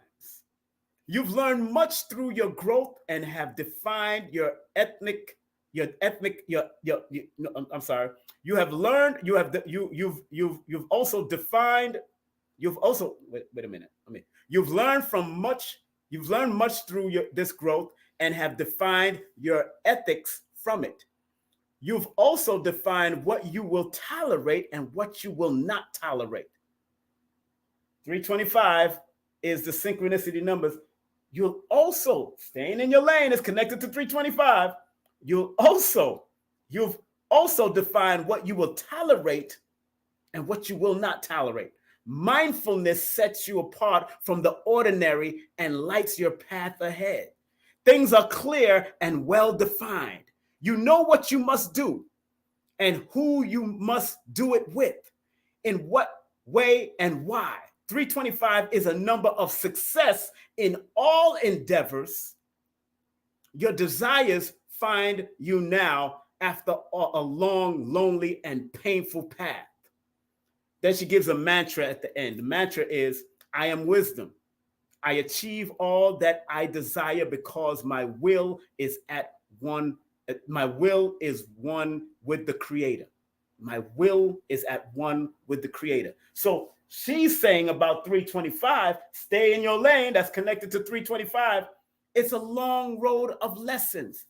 You've learned much through your growth and have defined your ethnic, no, I'm sorry. You have learned, you've also defined, you've also, wait a minute. You've learned much through this growth and have defined your ethics from it. You've also defined what you will tolerate and what you will not tolerate. 325 is the synchronicity numbers. You'll also, staying in your lane is connected to 325. You've also defined what you will tolerate and what you will not tolerate. Mindfulness sets you apart from the ordinary and lights your path ahead. Things are clear and well defined. You know what you must do and who you must do it with, in what way and why. 325 is a number of success in all endeavors. Your desires find you now after a long, lonely, and painful path. Then she gives a mantra at the end. The mantra is, I am wisdom. I achieve all that I desire because my will is one with the Creator. My will is at one with the Creator. So she's saying about 325, stay in your lane, that's connected to 325. It's a long road of lessons.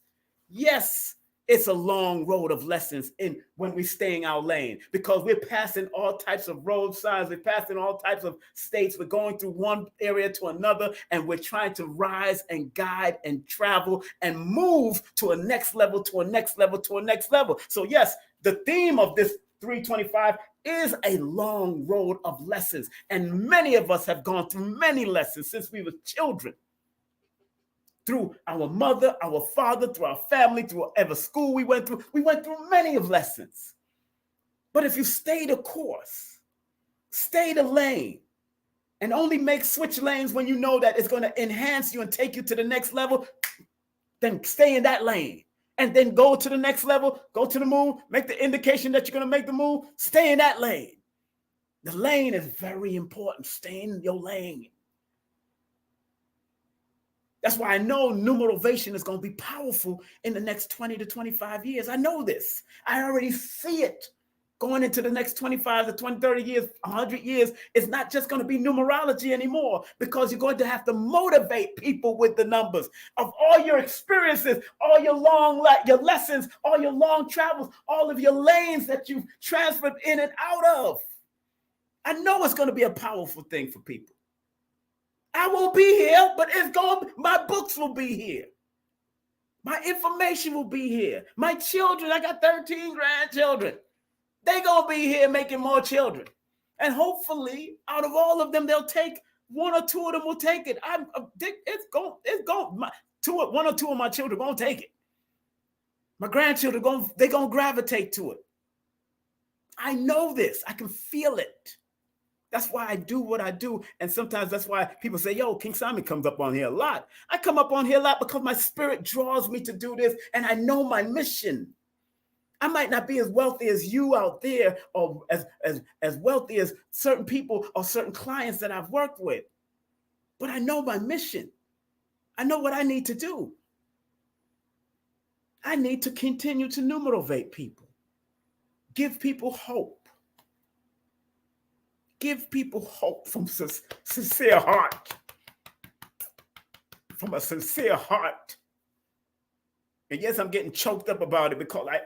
Yes, it's a long road of lessons when we stay in our lane, because we're passing all types of road signs. We're passing all types of states. We're going through one area to another, and we're trying to rise and guide and travel and move to a next level, to a next level, to a next level. So yes, the theme of this 325 is a long road of lessons. And many of us have gone through many lessons since we were children. Through our mother, our father, through our family, through whatever school we went through many of lessons. But if you stay the course, stay the lane, and only switch lanes when you know that it's going to enhance you and take you to the next level, then stay in that lane. And then go to the next level, go to the moon, make the indication that you're going to make the move, stay in that lane. The lane is very important. Stay in your lane. That's why I know Numerovation is going to be powerful in the next 20 to 25 years. I know this. I already see it going into the next 25 to 20, 30 years, 100 years. It's not just going to be numerology anymore, because you're going to have to motivate people with the numbers of all your experiences, all your your lessons, all your long travels, all of your lanes that you've transferred in and out of. I know it's going to be a powerful thing for people. I won't be here, but my books will be here. My information will be here. My children, I got 13 grandchildren. They're going to be here making more children. And hopefully, out of all of them, they'll take one or two of them will take it. One or two of my children are going to take it. My grandchildren, they're going to gravitate to it. I know this. I can feel it. That's why I do what I do. And sometimes that's why people say, yo, King Simon comes up on here a lot. I come up on here a lot because my spirit draws me to do this, and I know my mission. I might not be as wealthy as you out there, or as wealthy as certain people or certain clients that I've worked with, but I know my mission. I know what I need to do. I need to continue to numerovate people, give people hope. Give people hope from sincere heart. From a sincere heart. And yes, I'm getting choked up about it because I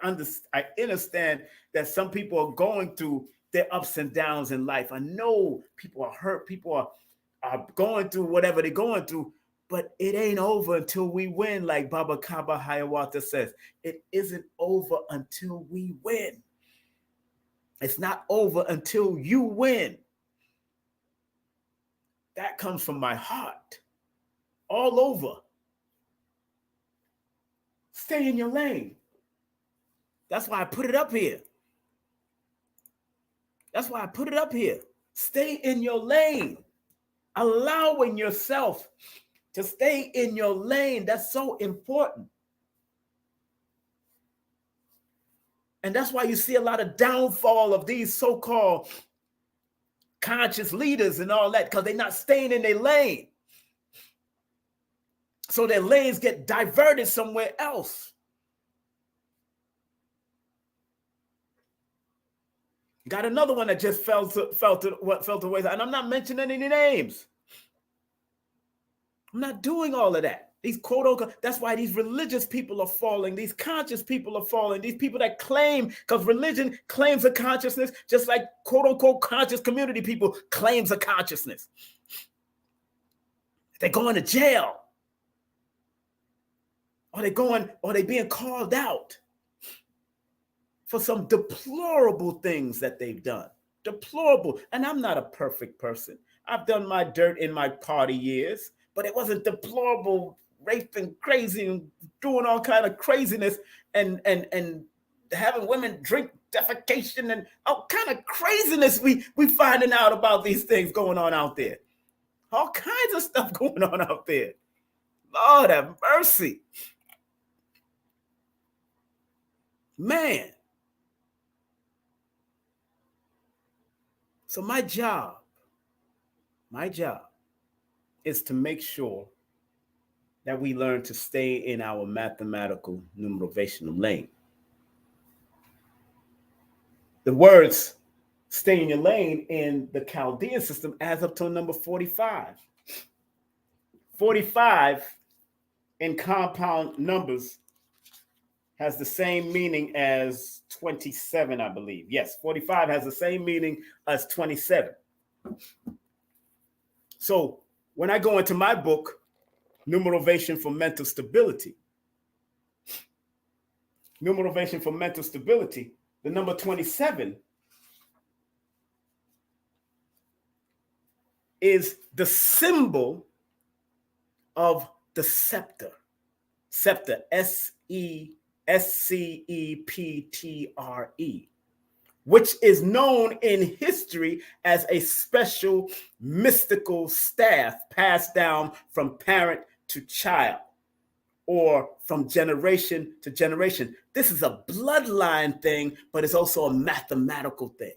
understand that some people are going through their ups and downs in life. I know people are hurt. People are going through whatever they're going through. But it ain't over until we win, like Baba Kaba Hayawata says. It isn't over until we win. It's not over until you win. That comes from my heart, all over. Stay in your lane. That's why I put it up here. That's why I put it up here. Stay in your lane. Allowing yourself to stay in your lane. That's so important. And that's why you see a lot of downfall of these so-called conscious leaders and all that, because they're not staying in their lane. So their lanes get diverted somewhere else. Got another one that just fell away, and I'm not mentioning any names. I'm not doing all of that. These quote unquote, that's why these religious people are falling. These conscious people are falling. These people that claim, because religion claims a consciousness, just like quote unquote conscious community people claims a consciousness. They're going to jail. Or they're being called out for some deplorable things that they've done. Deplorable. And I'm not a perfect person. I've done my dirt in my party years, but it wasn't deplorable, raping, crazy, and doing all kind of craziness and having women drink defecation and all kind of craziness we finding out about these things going on out there. All kinds of stuff going on out there. Lord have mercy. Man. So my job is to make sure that we learn to stay in our mathematical numerovational lane. The words stay in your lane in the Chaldean system adds up to number 45. 45 in compound numbers has the same meaning as 27, I believe. Yes, 45 has the same meaning as 27. So when I go into my book, Numerovation for Mental Stability, the number 27 is the symbol of the scepter. Scepter, SCEPTRE, which is known in history as a special mystical staff passed down from parent to child or from generation to generation. This is a bloodline thing, but it's also a mathematical thing.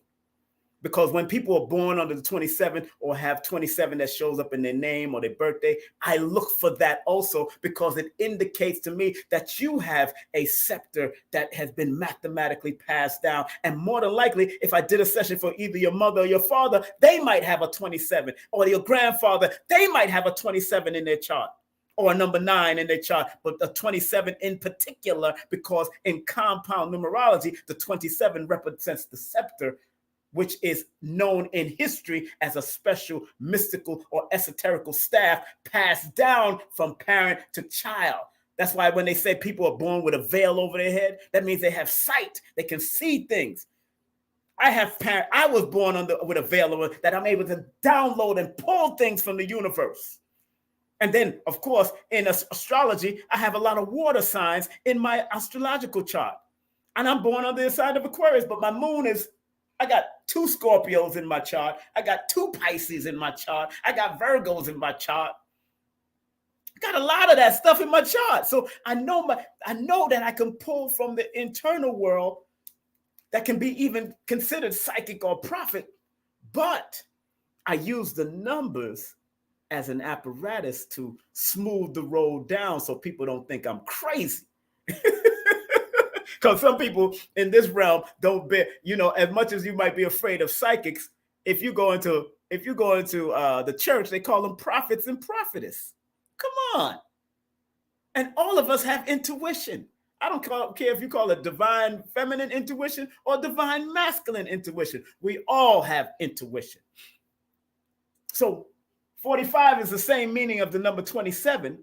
Because when people are born under the 27 or have 27 that shows up in their name or their birthday, I look for that also because it indicates to me that you have a scepter that has been mathematically passed down. And more than likely, if I did a session for either your mother or your father, they might have a 27, or your grandfather, they might have a 27 in their chart, or a number 9 in their chart, but a 27 in particular, because in compound numerology, the 27 represents the scepter, which is known in history as a special mystical or esoterical staff passed down from parent to child. That's why when they say people are born with a veil over their head, that means they have sight. They can see things. I was born with a veil over that I'm able to download and pull things from the universe. And then, of course, in astrology, I have a lot of water signs in my astrological chart. And I'm born on the side of Aquarius, but my moon is, I got 2 Scorpios in my chart. I got 2 Pisces in my chart. I got Virgos in my chart. I got a lot of that stuff in my chart. So I know that I can pull from the internal world that can be even considered psychic or prophet, but I use the numbers as an apparatus to smooth the road down so people don't think I'm crazy. Because some people in this realm don't be, as much as you might be afraid of psychics, if you go into the church, they call them prophets and prophetess. Come on. And all of us have intuition. I don't care if you call it divine feminine intuition or divine masculine intuition. We all have intuition. So 45 is the same meaning of the number 27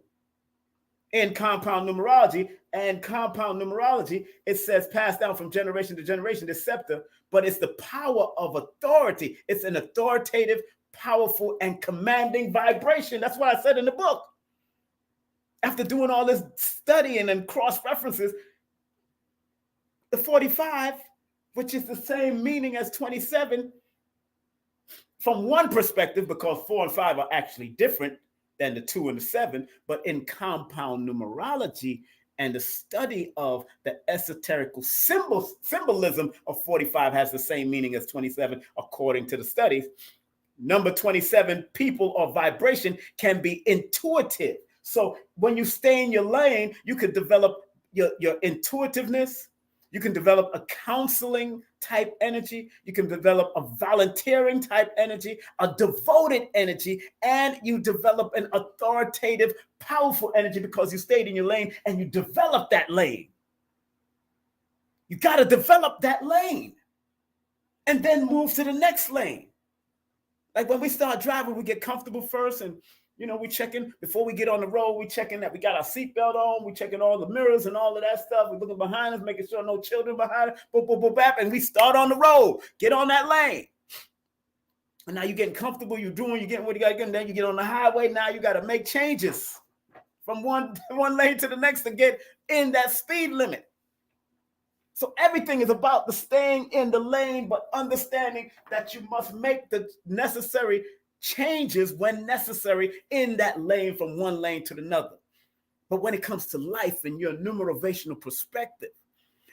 in compound numerology. And compound numerology, it says passed down from generation to generation, the scepter, but it's the power of authority. It's an authoritative, powerful, and commanding vibration. That's what I said in the book. After doing all this studying and cross references, the 45, which is the same meaning as 27, from one perspective, because 4 and 5 are actually different than the 2 and the 7, but in compound numerology and the study of the esoterical symbolism of 45 has the same meaning as 27, according to the studies. Number 27, people or vibration, can be intuitive. So when you stay in your lane, you could develop your intuitiveness. You can develop a counseling type energy. You can develop a volunteering type energy, a devoted energy, and you develop an authoritative, powerful energy because you stayed in your lane and you develop that lane. You got to develop that lane and then move to the next lane. Like when we start driving, we get comfortable first, and we checking before we get on the road. We checking that we got our seatbelt on. We checking all the mirrors and all of that stuff. We looking behind us, making sure no children behind us. Boop, boop, boop, bap, and we start on the road. Get on that lane. And now you're getting comfortable. You're getting what you got to get. And then you get on the highway. Now you got to make changes from one lane to the next to get in that speed limit. So everything is about the staying in the lane, but understanding that you must make the necessary changes when necessary in that lane from one lane to another. But when it comes to life and your numerovational perspective,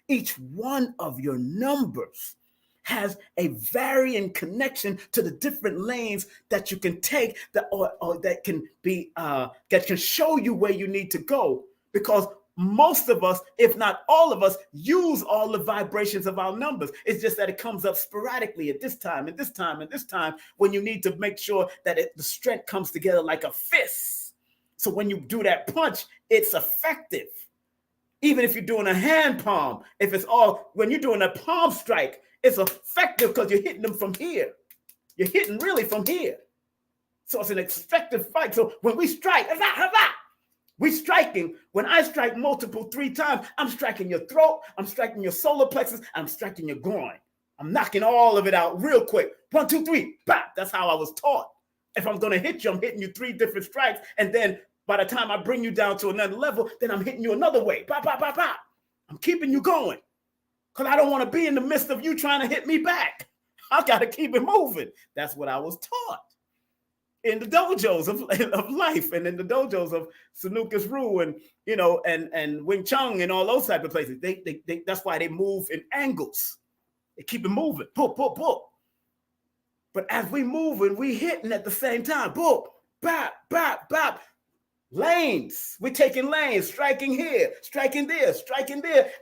each one of your numbers has a varying connection to the different lanes that you can take or that can be that can show you where you need to go, because most of us, if not all of us, use all the vibrations of our numbers. It's just that it comes up sporadically at this time and this time and this time when you need to make sure that the strength comes together like a fist. So when you do that punch, it's effective. Even if you're doing a hand palm, when you're doing a palm strike, it's effective because you're hitting them from here. You're hitting really from here. So it's an effective fight. So when we strike, we striking. When I strike multiple 3 times, I'm striking your throat, I'm striking your solar plexus, I'm striking your groin. I'm knocking all of it out real quick. 1, 2, 3, bap. That's how I was taught. If I'm going to hit you, I'm hitting you 3 different strikes. And then by the time I bring you down to another level, then I'm hitting you another way. Bop, bop, bop, bop. I'm keeping you going because I don't want to be in the midst of you trying to hit me back. I got to keep it moving. That's what I was taught in the dojos of life, and in the dojos of Sanukas Ryu and Wing Chun and all those type of places. They that's why they move in angles. They keep it moving. Pull, pull, pull. But as we moving, we hitting at the same time. Boop, bap, bap, bap. Lanes. We're taking lanes, striking here, striking there,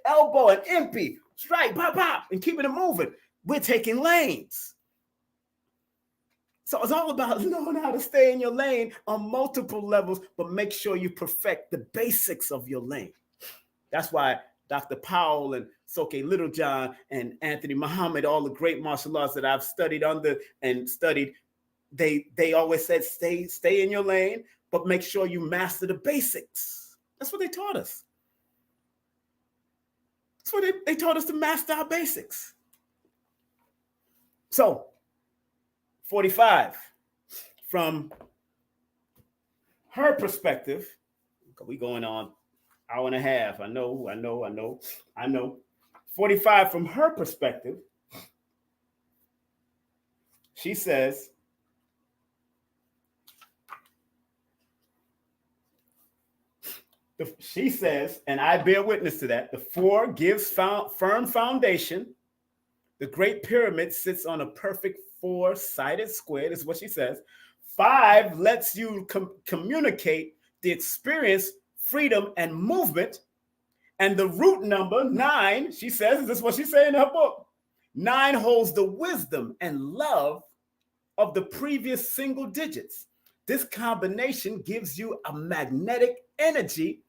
elbow and impy, strike, bop, bop, and keeping it moving. We're taking lanes. So it's all about knowing how to stay in your lane on multiple levels, but make sure you perfect the basics of your lane. That's why Dr. Powell and Soke Littlejohn and Anthony Muhammad, all the great martial arts that I've studied under and studied, they always said, stay in your lane, but make sure you master the basics. That's what they taught us. That's what they taught us, to master our basics. So 45, from her perspective, we going on hour and a half. I know. 45, from her perspective, she says, and I bear witness to that, the 4 gives firm foundation. The Great Pyramid sits on a perfect 4-sided square. This is what she says. 5 lets you communicate the experience, freedom, and movement. And the root number 9, she says, this is what she says in her book, 9 holds the wisdom and love of the previous single digits. This combination gives you a magnetic energy.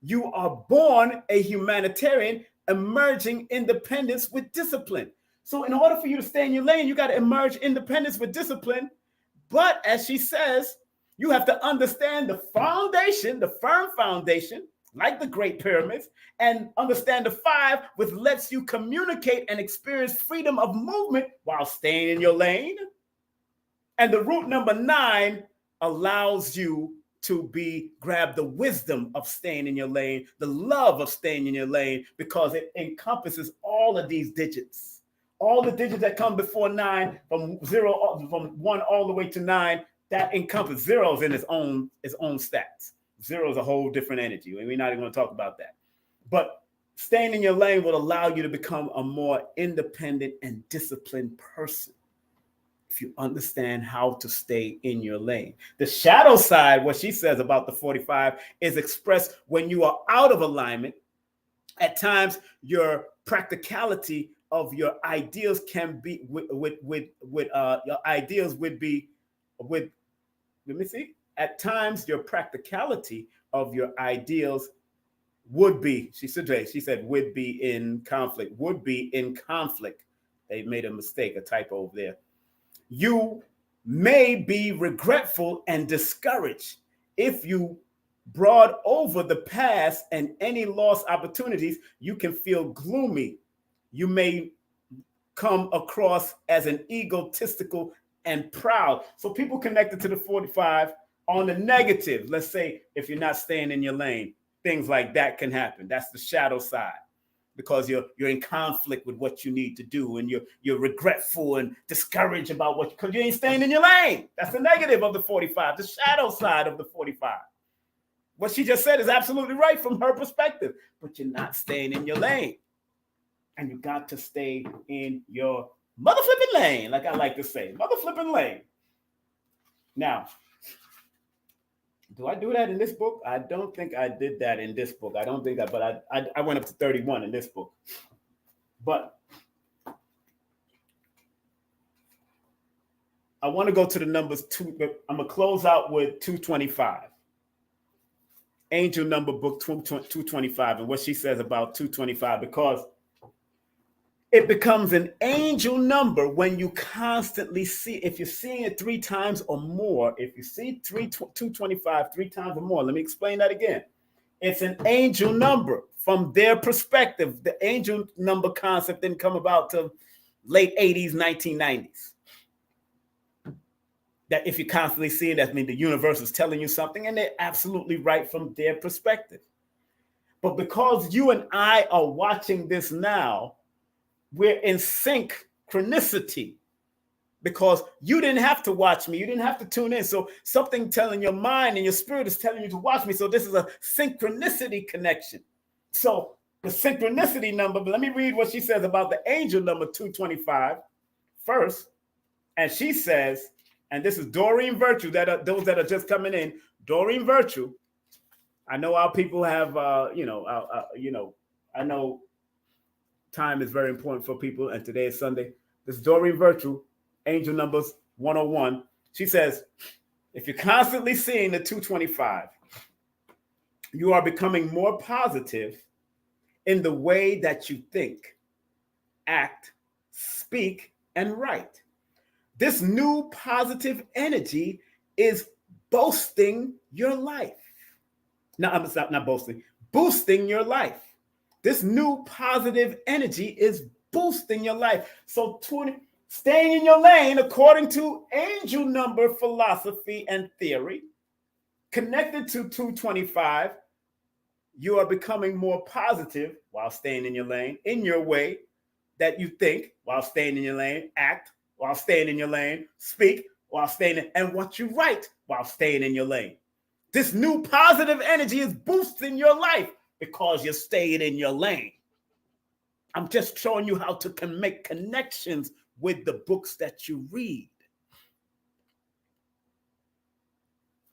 You are born a humanitarian, emerging independence with discipline. So in order for you to stay in your lane, you got to emerge independence with discipline. But as she says, you have to understand the foundation, the firm foundation, like the Great Pyramids, and understand the 5, which lets you communicate and experience freedom of movement while staying in your lane. And the root number 9 allows you to grab the wisdom of staying in your lane, the love of staying in your lane, because it encompasses all of these digits. All the digits that come before 9, from 1 all the way to 9, that encompasses zeros in its own stats. Zero is a whole different energy. We're not even going to talk about that. But staying in your lane will allow you to become a more independent and disciplined person. if you understand how to stay in your lane. The shadow side, what she says about the 45, is expressed when you are out of alignment. At times, your practicality of your ideals can be your ideals would be with. Let me see. At times, your practicality of your ideals would be. She said would be in conflict. Would be in conflict. They made a mistake, a typo over there. You may be regretful and discouraged if you broad over the past and any lost opportunities. You can feel gloomy. You may come across as an egotistical and proud. So people connected to the 45 on the negative, let's say if you're not staying in your lane, things like that can happen. That's the shadow side, because you're in conflict with what you need to do, and you're regretful and discouraged about what, because you ain't staying in your lane. That's the negative of the 45, the shadow side of the 45. What she just said is absolutely right from her perspective, but you're not staying in your lane. And you got to stay in your mother flipping lane, like I like to say, mother flipping lane. Now, do I do that in this book? I don't think I did that in this book. I don't think that, but I went up to 31 in this book. But I want to go to the numbers two. I'm going to close out with 225. Angel number book 225, and what she says about 225, because it becomes an angel number when you constantly see, if you're seeing it 3 times or more, if you see 225 3 times or more, let me explain that again. It's an angel number from their perspective. The angel number concept didn't come about till late 80s, 1990s. That if you're constantly seeing that, means the universe is telling you something, and they're absolutely right from their perspective. But because you and I are watching this now, we're in synchronicity, because you didn't have to watch me. You didn't have to tune in. So something telling your mind and your spirit is telling you to watch me. So this is a synchronicity connection. So the synchronicity number, but let me read what she says about the angel number 225 first. And she says, and this is Doreen Virtue, those that are just coming in, Doreen Virtue. I know our people have, I know time is very important for people, and today is Sunday. This is Doreen Virtue, angel numbers 101. She says, if you're constantly seeing the 225, you are becoming more positive in the way that you think, act, speak, and write. This new positive energy is boosting your life. No, I'm not boasting, boosting your life. This new positive energy is boosting your life. So staying in your lane, according to angel number philosophy and theory, connected to 225, you are becoming more positive while staying in your lane, in your way that you think while staying in your lane, act while staying in your lane, speak while staying in, and what you write while staying in your lane. This new positive energy is boosting your life because you're staying in your lane. I'm just showing you how to make connections with the books that you read.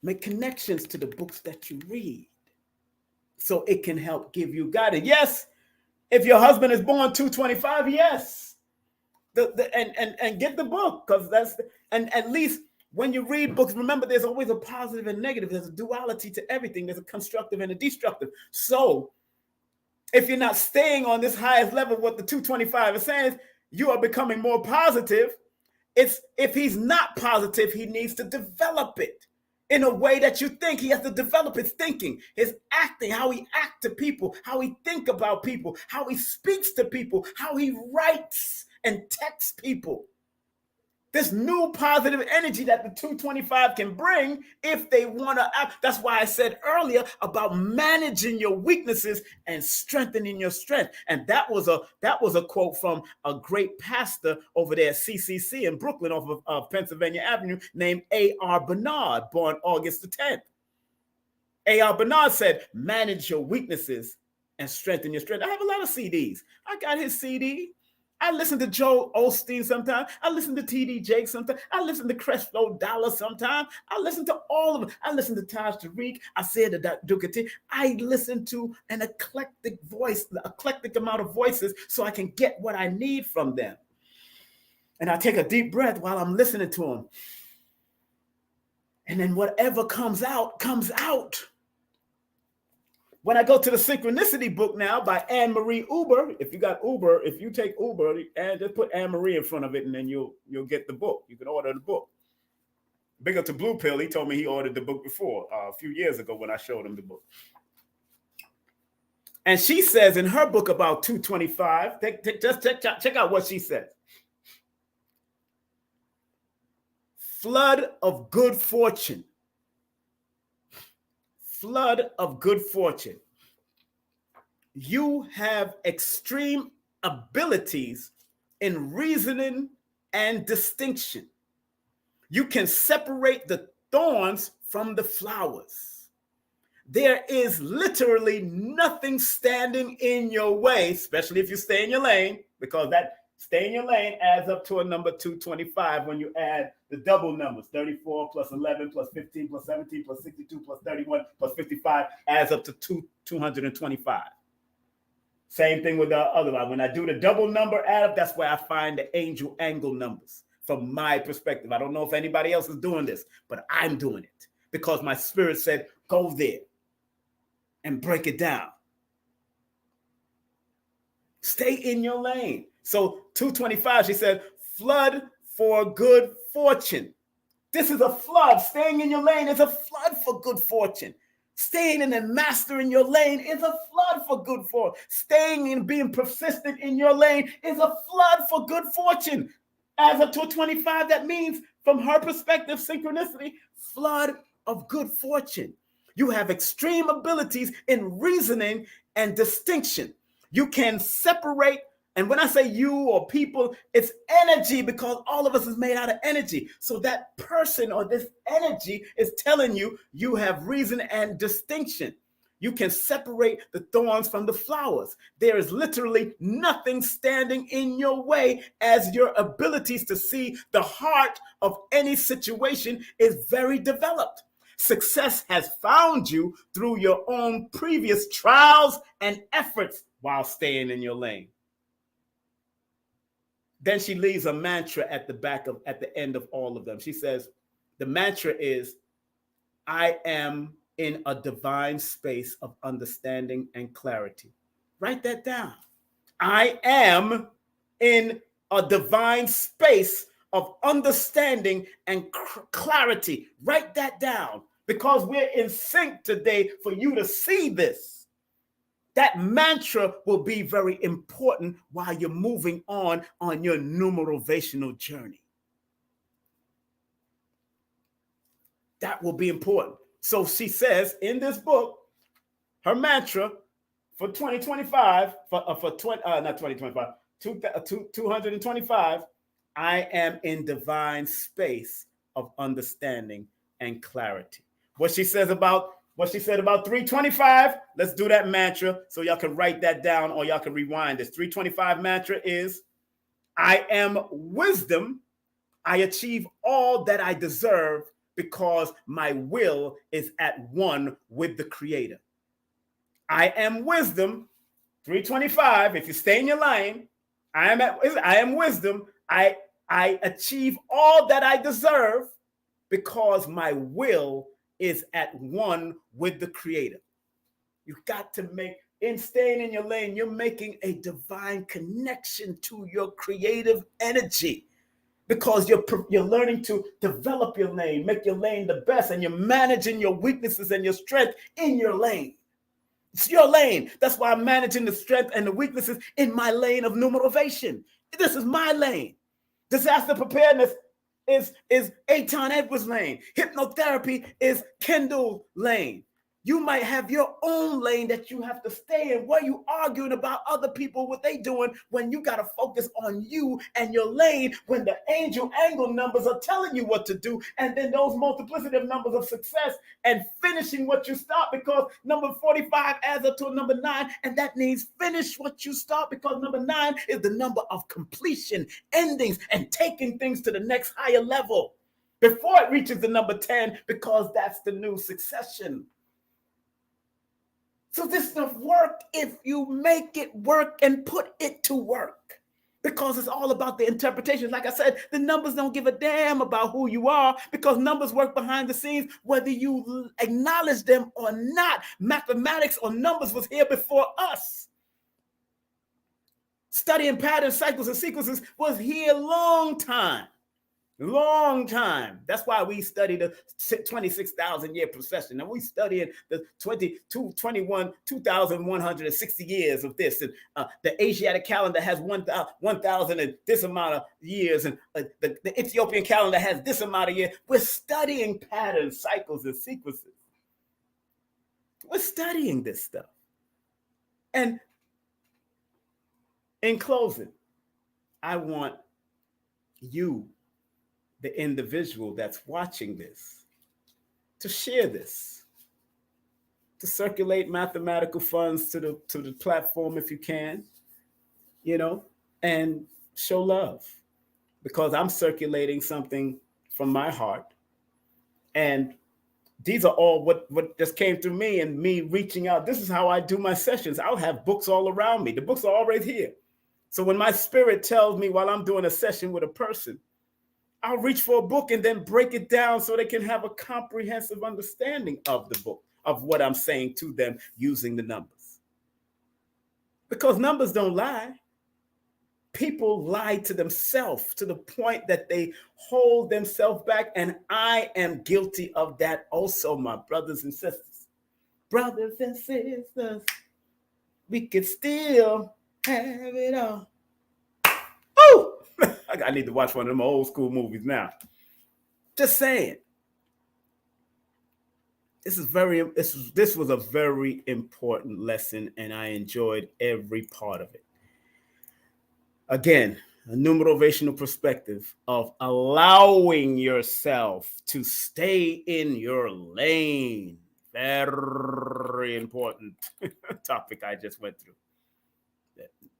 Make connections to the books that you read so it can help give you guidance. Yes, if your husband is born 225, yes. And get the book, because and at least when you read books, remember there's always a positive and negative. There's a duality to everything. There's a constructive and a destructive. So if you're not staying on this highest level, what the 225 is saying, you are becoming more positive. If he's not positive, he needs to develop it in a way that you think. He has to develop his thinking, his acting, how he acts to people, how he think about people, how he speaks to people, how he writes and texts people. This new positive energy that the 225 can bring if they want to act. That's why I said earlier about managing your weaknesses and strengthening your strength. And that was a quote from a great pastor over there at CCC in Brooklyn off of Pennsylvania Avenue named A.R. Bernard, born August the 10th. A.R. Bernard said, manage your weaknesses and strengthen your strength. I have a lot of CDs. I got his CD. I listen to Joel Osteen sometimes. I listen to T.D. Jakes sometimes. I listen to Creflo Dollar sometimes. I listen to all of them. I listen to Taj Tariq. I said to Ducati. I listen to an eclectic amount of voices so I can get what I need from them. And I take a deep breath while I'm listening to them. And then whatever comes out, comes out. When I go to the Synchronicity book now by Anne-Marie Uber, if you take Uber and just put Anne-Marie in front of it, and then you'll get the book. You can order the book. Big up to Blue Pill. He told me he ordered the book before, a few years ago when I showed him the book. And she says in her book about 225, just check out what she says. Flood of good fortune. Flood of good fortune. You have extreme abilities in reasoning and distinction. You can separate the thorns from the flowers. There is literally nothing standing in your way, especially if you stay in your lane, because that stay in your lane adds up to a number 225 when you add the double numbers, 34 plus 11 plus 15 plus 17 plus 62 plus 31 plus 55 adds up to 225. Same thing with the other one. When I do the double number add up, that's where I find the angel angle numbers from my perspective. I don't know if anybody else is doing this, but I'm doing it because my spirit said, go there and break it down. Stay in your lane. So 225, she said, flood for good fortune. This is a flood. Staying in your lane is a flood for good fortune. Staying in and mastering your lane is a flood for good fortune. Staying and being persistent in your lane is a flood for good fortune. As of 225, that means, from her perspective, synchronicity, flood of good fortune. You have extreme abilities in reasoning and distinction. You can separate. And when I say you or people, it's energy, because all of us is made out of energy. So that person or this energy is telling you you have reason and distinction. You can separate the thorns from the flowers. There is literally nothing standing in your way, as your abilities to see the heart of any situation is very developed. Success has found you through your own previous trials and efforts while staying in your lane. Then she leaves a mantra at the end of all of them. She says, the mantra is, I am in a divine space of understanding and clarity. Write that down. I am in a divine space of understanding and clarity. Write that down, because we're in sync today for you to see this. That mantra will be very important while you're moving on your numerovational journey. That will be important. So she says in this book, her mantra for 2025, not 2025, 225, I am in divine space of understanding and clarity. What she said about 325, let's do that mantra so y'all can write that down, or y'all can rewind this. 325 mantra is, I am wisdom. I achieve all that I deserve because my will is at one with the Creator. I am wisdom. 325, if you stay in your lane, I am wisdom. I achieve all that I deserve because my will is at one with the Creator. You've got to in staying in your lane, you're making a divine connection to your creative energy, because you're learning to develop your lane, make your lane the best, and you're managing your weaknesses and your strength in your lane. It's your lane. That's why I'm managing the strength and the weaknesses in my lane of numerovation. This is my lane. Disaster preparedness is Eitan Edwards' lane. Hypnotherapy is Kendall's lane. You might have your own lane that you have to stay in. What are you arguing about other people, what they doing, when you got to focus on you and your lane, when the angel angle numbers are telling you what to do, and then those multiplicity of numbers of success and finishing what you start, because number 45 adds up to a number 9, and that means finish what you start, because number 9 is the number of completion, endings, and taking things to the next higher level before it reaches the number 10, because that's the new succession. So this stuff works if you make it work and put it to work, because it's all about the interpretation. Like I said, the numbers don't give a damn about who you are, because numbers work behind the scenes, whether you acknowledge them or not. Mathematics or numbers was here before us. Studying patterns, cycles, and sequences was here long time. Long time. That's why we study the 26,000 year procession. And we studying the 2,160 years of this. And the Asiatic calendar has 1,000 and this amount of years. And the Ethiopian calendar has this amount of years. We're studying patterns, cycles, and sequences. We're studying this stuff. And in closing, I want you, the individual that's watching this, to share this, to circulate mathematical funds to the platform if you can, and show love, because I'm circulating something from my heart. And these are all what just came through me and me reaching out. This is how I do my sessions. I'll have books all around me. The books are already here. So when my spirit tells me while I'm doing a session with a person, I'll reach for a book and then break it down so they can have a comprehensive understanding of the book, of what I'm saying to them using the numbers. Because numbers don't lie. People lie to themselves to the point that they hold themselves back. And I am guilty of that also, my brothers and sisters. Brothers and sisters, we could still have it all. Oh! I need to watch one of them old school movies now. Just saying. This was a very important lesson, and I enjoyed every part of it. Again, a numerovational perspective of allowing yourself to stay in your lane. Very important topic I just went through.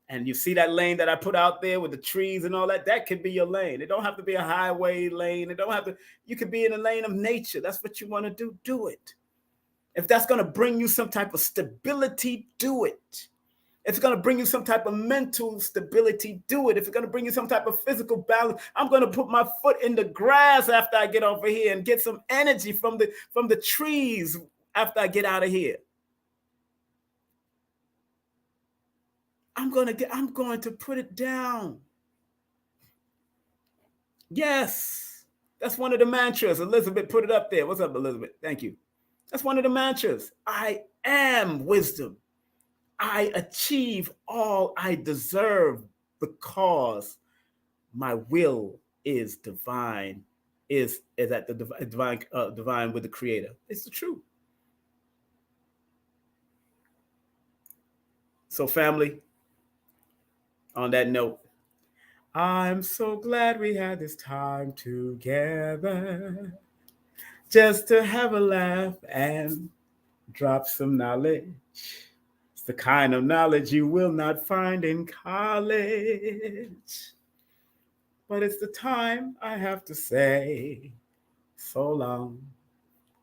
And you see that lane that I put out there with the trees and all that, that could be your lane. It don't have to be a highway lane. You could be in a lane of nature. That's what you want to do it. If that's going to bring you some type of stability, do it. If it's going to bring you some type of mental stability, do it. If it's going to bring you some type of physical balance, I'm going to put my foot in the grass after I get over here and get some energy from the trees after I get out of here. I'm going to put it down. Yes, that's one of the mantras. Elizabeth put it up there. What's up, Elizabeth? Thank you. That's one of the mantras. I am wisdom. I achieve all I deserve because my will is divine, is at the divine with the Creator. It's the truth. So, family, on that note, I'm so glad we had this time together just to have a laugh and drop some knowledge. It's the kind of knowledge you will not find in college. But it's the time I have to say so long,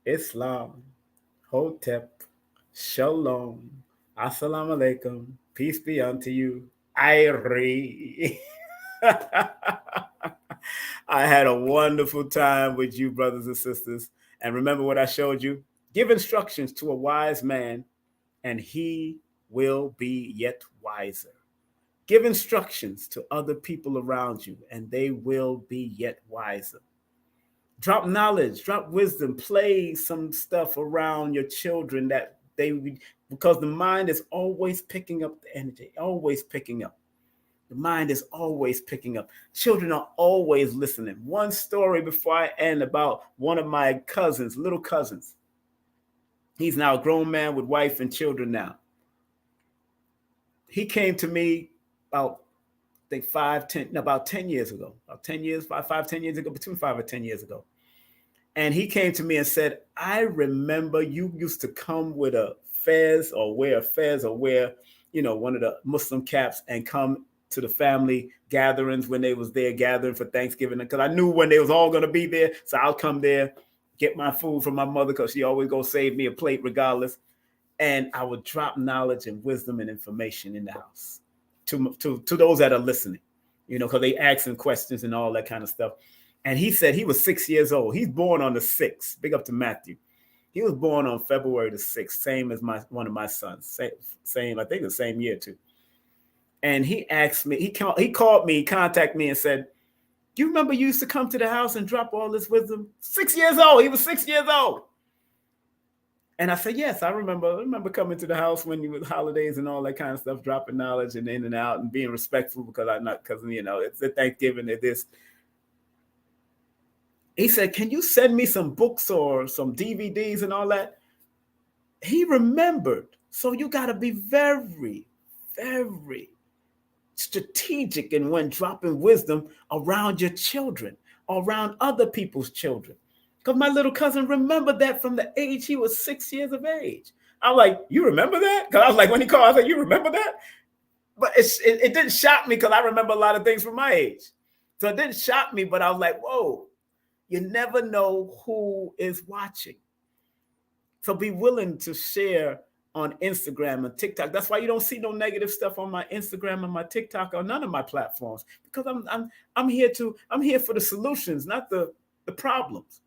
Islam, Hotep, Shalom, Assalamu alaikum, peace be unto you. Irie. I had a wonderful time with you, brothers and sisters. And remember what I showed you? Give instructions to a wise man, and he will be yet wiser. Give instructions to other people around you, and they will be yet wiser. Drop knowledge, drop wisdom, play some stuff around your children because the mind is always picking up the energy, always picking up. The mind is always picking up. Children are always listening. One story before I end about one of my cousins, little cousins. He's now a grown man with wife and children now. He came to me about, I think, about 10 years ago. About 10 years, 10 years ago, between 5 or 10 years ago. And he came to me and said, I remember you used to come with a fez or wear one of the Muslim caps and come to the family gatherings when they was there gathering for Thanksgiving. Because I knew when they was all going to be there. So I'll come there, get my food from my mother because she always going to save me a plate regardless. And I would drop knowledge and wisdom and information in the house to those that are listening, because they asking questions and all that kind of stuff. And he said he was 6 years old. He's born on the 6th. Big up to Matthew. He was born on February the 6th, same as one of my sons. Same, I think the same year too. And he asked me, he called me, contacted me and said, do you remember you used to come to the house and drop all this wisdom? 6 years old. He was 6 years old. And I said, yes, I remember coming to the house when you were holidays and all that kind of stuff, dropping knowledge and in and out and being respectful because it's a Thanksgiving at this. He said, can you send me some books or some DVDs and all that? He remembered. So you got to be very, very strategic in when dropping wisdom around your children, around other people's children. Because my little cousin remembered that from the age he was 6 years of age. I'm like, you remember that? Because I was like, when he called, I was like, you remember that? But it didn't shock me because I remember a lot of things from my age. So it didn't shock me, but I was like, whoa. You never know who is watching. So be willing to share on Instagram and TikTok. That's why you don't see no negative stuff on my Instagram and my TikTok or none of my platforms, because I'm here for the solutions, not the problems.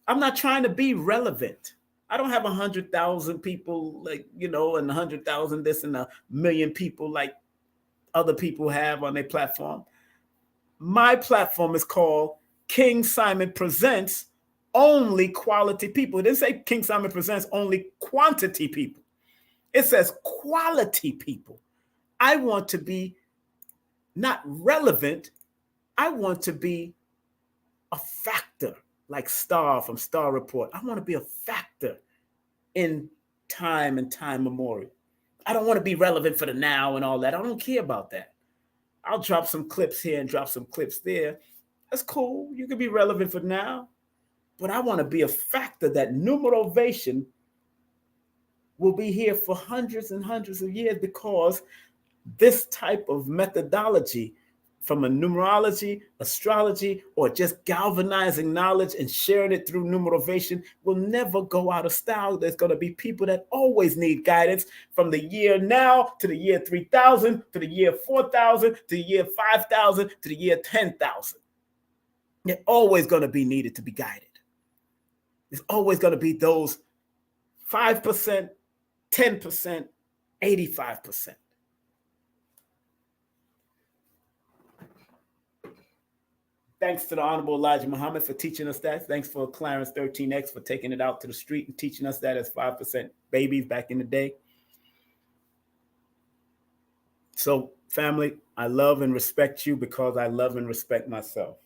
I'm not trying to be relevant. I don't have 100,000 people and 100,000 this and 1 million people like other people have on their platform. My platform is called King Simon Presents Only Quality People. It didn't say King Simon Presents Only Quantity People. It says quality people. I want to be not relevant. I want to be a factor, like Star from Star Report. I want to be a factor in time and time memorial. I don't want to be relevant for the now and all that. I don't care about that. I'll drop some clips here and drop some clips there. That's cool. You can be relevant for now. But I want to be a factor that Numerovation will be here for hundreds and hundreds of years, because this type of methodology from a numerology, astrology, or just galvanizing knowledge and sharing it through Numerovation will never go out of style. There's going to be people that always need guidance from the year now to the year 3000, to the year 4000, to the year 5000, to the year 10,000. They're always going to be needed to be guided. There's always going to be those 5%, 10%, 85%. Thanks to the Honorable Elijah Muhammad for teaching us that. Thanks for Clarence 13X for taking it out to the street and teaching us that as 5% babies back in the day. So, family, I love and respect you because I love and respect myself.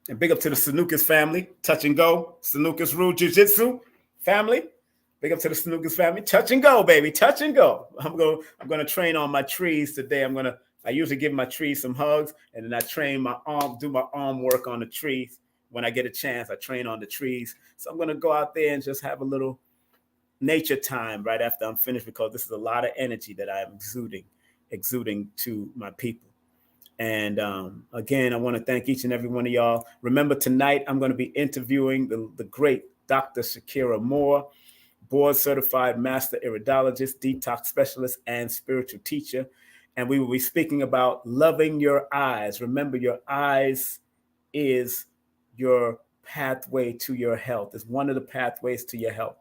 And big up to the Sanukas family, touch and go, Sanukas Rule Jiu-Jitsu family. Big up to the Sanukas family, touch and go, baby, touch and go. I'm going to train on my trees today. I usually give my trees some hugs, and then I train my arm, do my arm work on the trees. When I get a chance, I train on the trees. So I'm going to go out there and just have a little nature time right after I'm finished, because this is a lot of energy that I'm exuding to my people. And again, I want to thank each and every one of y'all. Remember, tonight I'm going to be interviewing the great Dr. Shakira Moore, board-certified master iridologist, detox specialist, and spiritual teacher. And we will be speaking about loving your eyes. Remember, your eyes is your pathway to your health. It's one of the pathways to your health.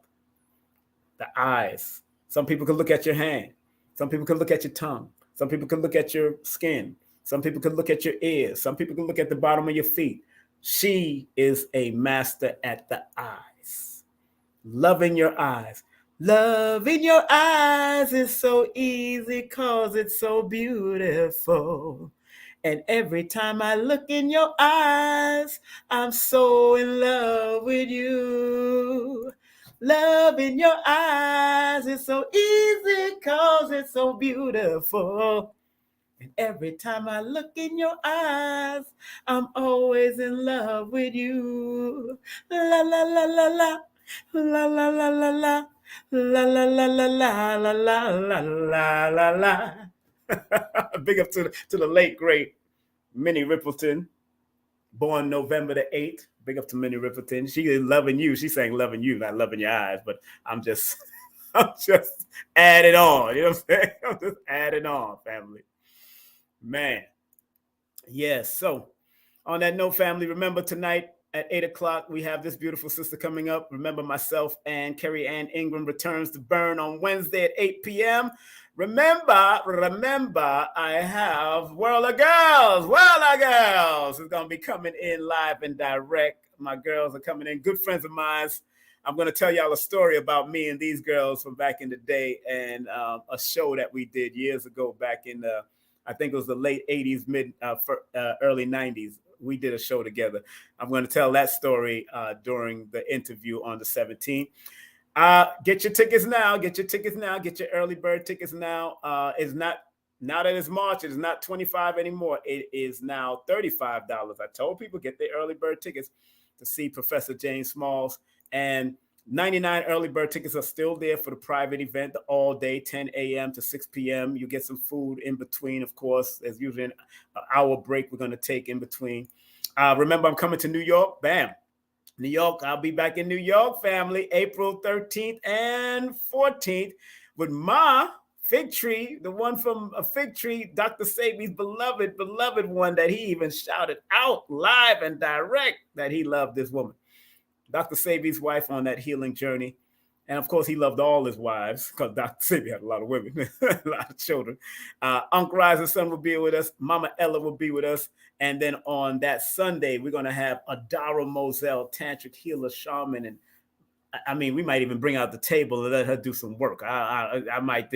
The eyes. Some people can look at your hand. Some people can look at your tongue. Some people can look at your skin. Some people can look at your ears. Some people can look at the bottom of your feet. She is a master at the eyes. Loving your eyes. Loving your eyes is so easy because it's so beautiful. And every time I look in your eyes, I'm so in love with you. Love in your eyes is so easy 'cause it's so beautiful. And every time I look in your eyes, I'm always in love with you. La la la la la. La la la la la. La la la la la la la la la la. Big up to the late great Minnie Rippleton, born November the 8th. Big up to Minnie Rippleton. She is loving you. She's saying loving you, not loving your eyes, but I'm just adding on. You know what I'm saying? I'm just adding on, family. Man. Yes. So on that note, family, remember tonight at 8 o'clock, we have this beautiful sister coming up. Remember, myself and Carrie Ann Ingram returns to Burn on Wednesday at 8 p.m. Remember, I have World of Girls is going to be coming in live and direct. My girls are coming in, good friends of mine. I'm going to tell y'all a story about me and these girls from back in the day and a show that we did years ago back in the, I think it was the late 80s, early 90s. We did a show together. I'm going to tell that story during the interview on the 17th. Get your tickets now. Get your early bird tickets now. It's not, now that it's March, it is not $25 anymore. It is now $35. I told people get their early bird tickets to see Professor James Smalls, and 99 early bird tickets are still there for the private event, the all day, 10 a.m. to 6 p.m. You get some food in between, of course. There's usually an hour break we're going to take in between. Remember, I'm coming to New York. Bam. New York. I'll be back in New York, family, April 13th and 14th with Ma Fig Tree, the one from a Fig Tree, Dr. Sabi's beloved one that he even shouted out live and direct that he loved this woman. Dr. Sabi's wife on that healing journey. And of course, he loved all his wives because Dr. Sabi had a lot of women, a lot of children. Uncle Riser's son will be with us. Mama Ella will be with us. And then on that Sunday, we're going to have Adara Moselle, tantric healer, shaman. And I mean, we might even bring out the table and let her do some work. We might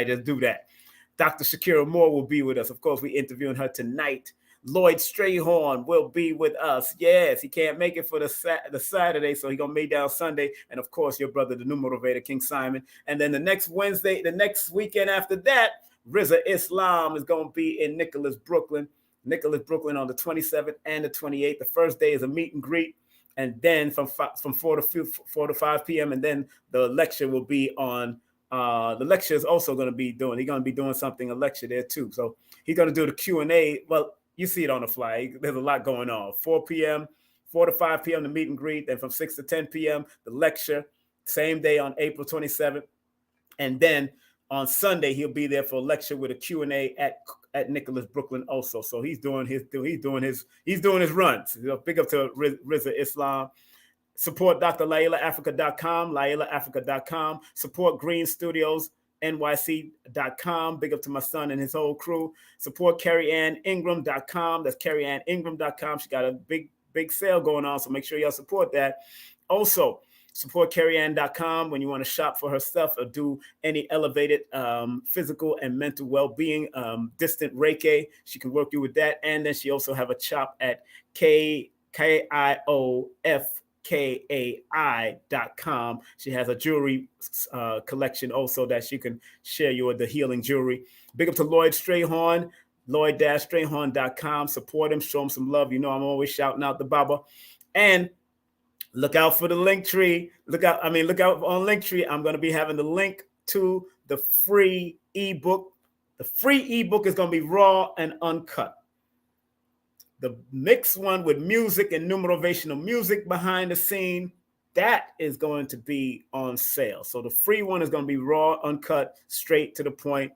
just do that. Dr. Shakira Moore will be with us. Of course, we're interviewing her tonight. Lloyd Strayhorn will be with us. Yes, he can't make it for the Saturday, so he's going to make down Sunday. And, of course, your brother, the Numerovator, King Simon. And then the next Wednesday, the next weekend after that, Rizza Islam is going to be in Nicholas, Brooklyn on the 27th and the 28th. The first day is a meet and greet. And then from 4 to 5 p.m. And then the lecture will be on the lecture is also going to be doing. He's going to be doing something, a lecture there, too. So he's going to do the Q&A. Well, you see it on the fly. There's a lot going on. 4 to 5 p.m. the meet and greet. Then from 6 to 10 p.m. the lecture. Same day on April 27th. And then on Sunday he'll be there for a lecture with a Q&A at Nicholas, Brooklyn also. So he's doing his runs. Big up to Rizza Islam. Support Dr. LailaAfrica.com. Support Green Studios. NYC.com. Big up to my son and his whole crew. Support CarrieAnnIngram.com. That's CarrieAnnIngram.com. She got a big sale going on, so make sure y'all support that. Also, support CarrieAnn.com when you want to shop for her stuff or do any elevated physical and mental well-being, distant Reiki. She can work you with that. And then she also have a shop at KIOFKAI.com. She has a jewelry collection also that she can share you with the healing jewelry. Big up to Lloyd Strayhorn, Lloyd-Strayhorn.com. Support him, show him some love. You know I'm always shouting out the Baba. And look out for the Linktree. Look out on Linktree. I'm going to be having the link to the free ebook. The free ebook is going to be raw and uncut. The mixed one with music and numerovational music behind the scene, that is going to be on sale. So the free one is going to be raw, uncut, straight to the point.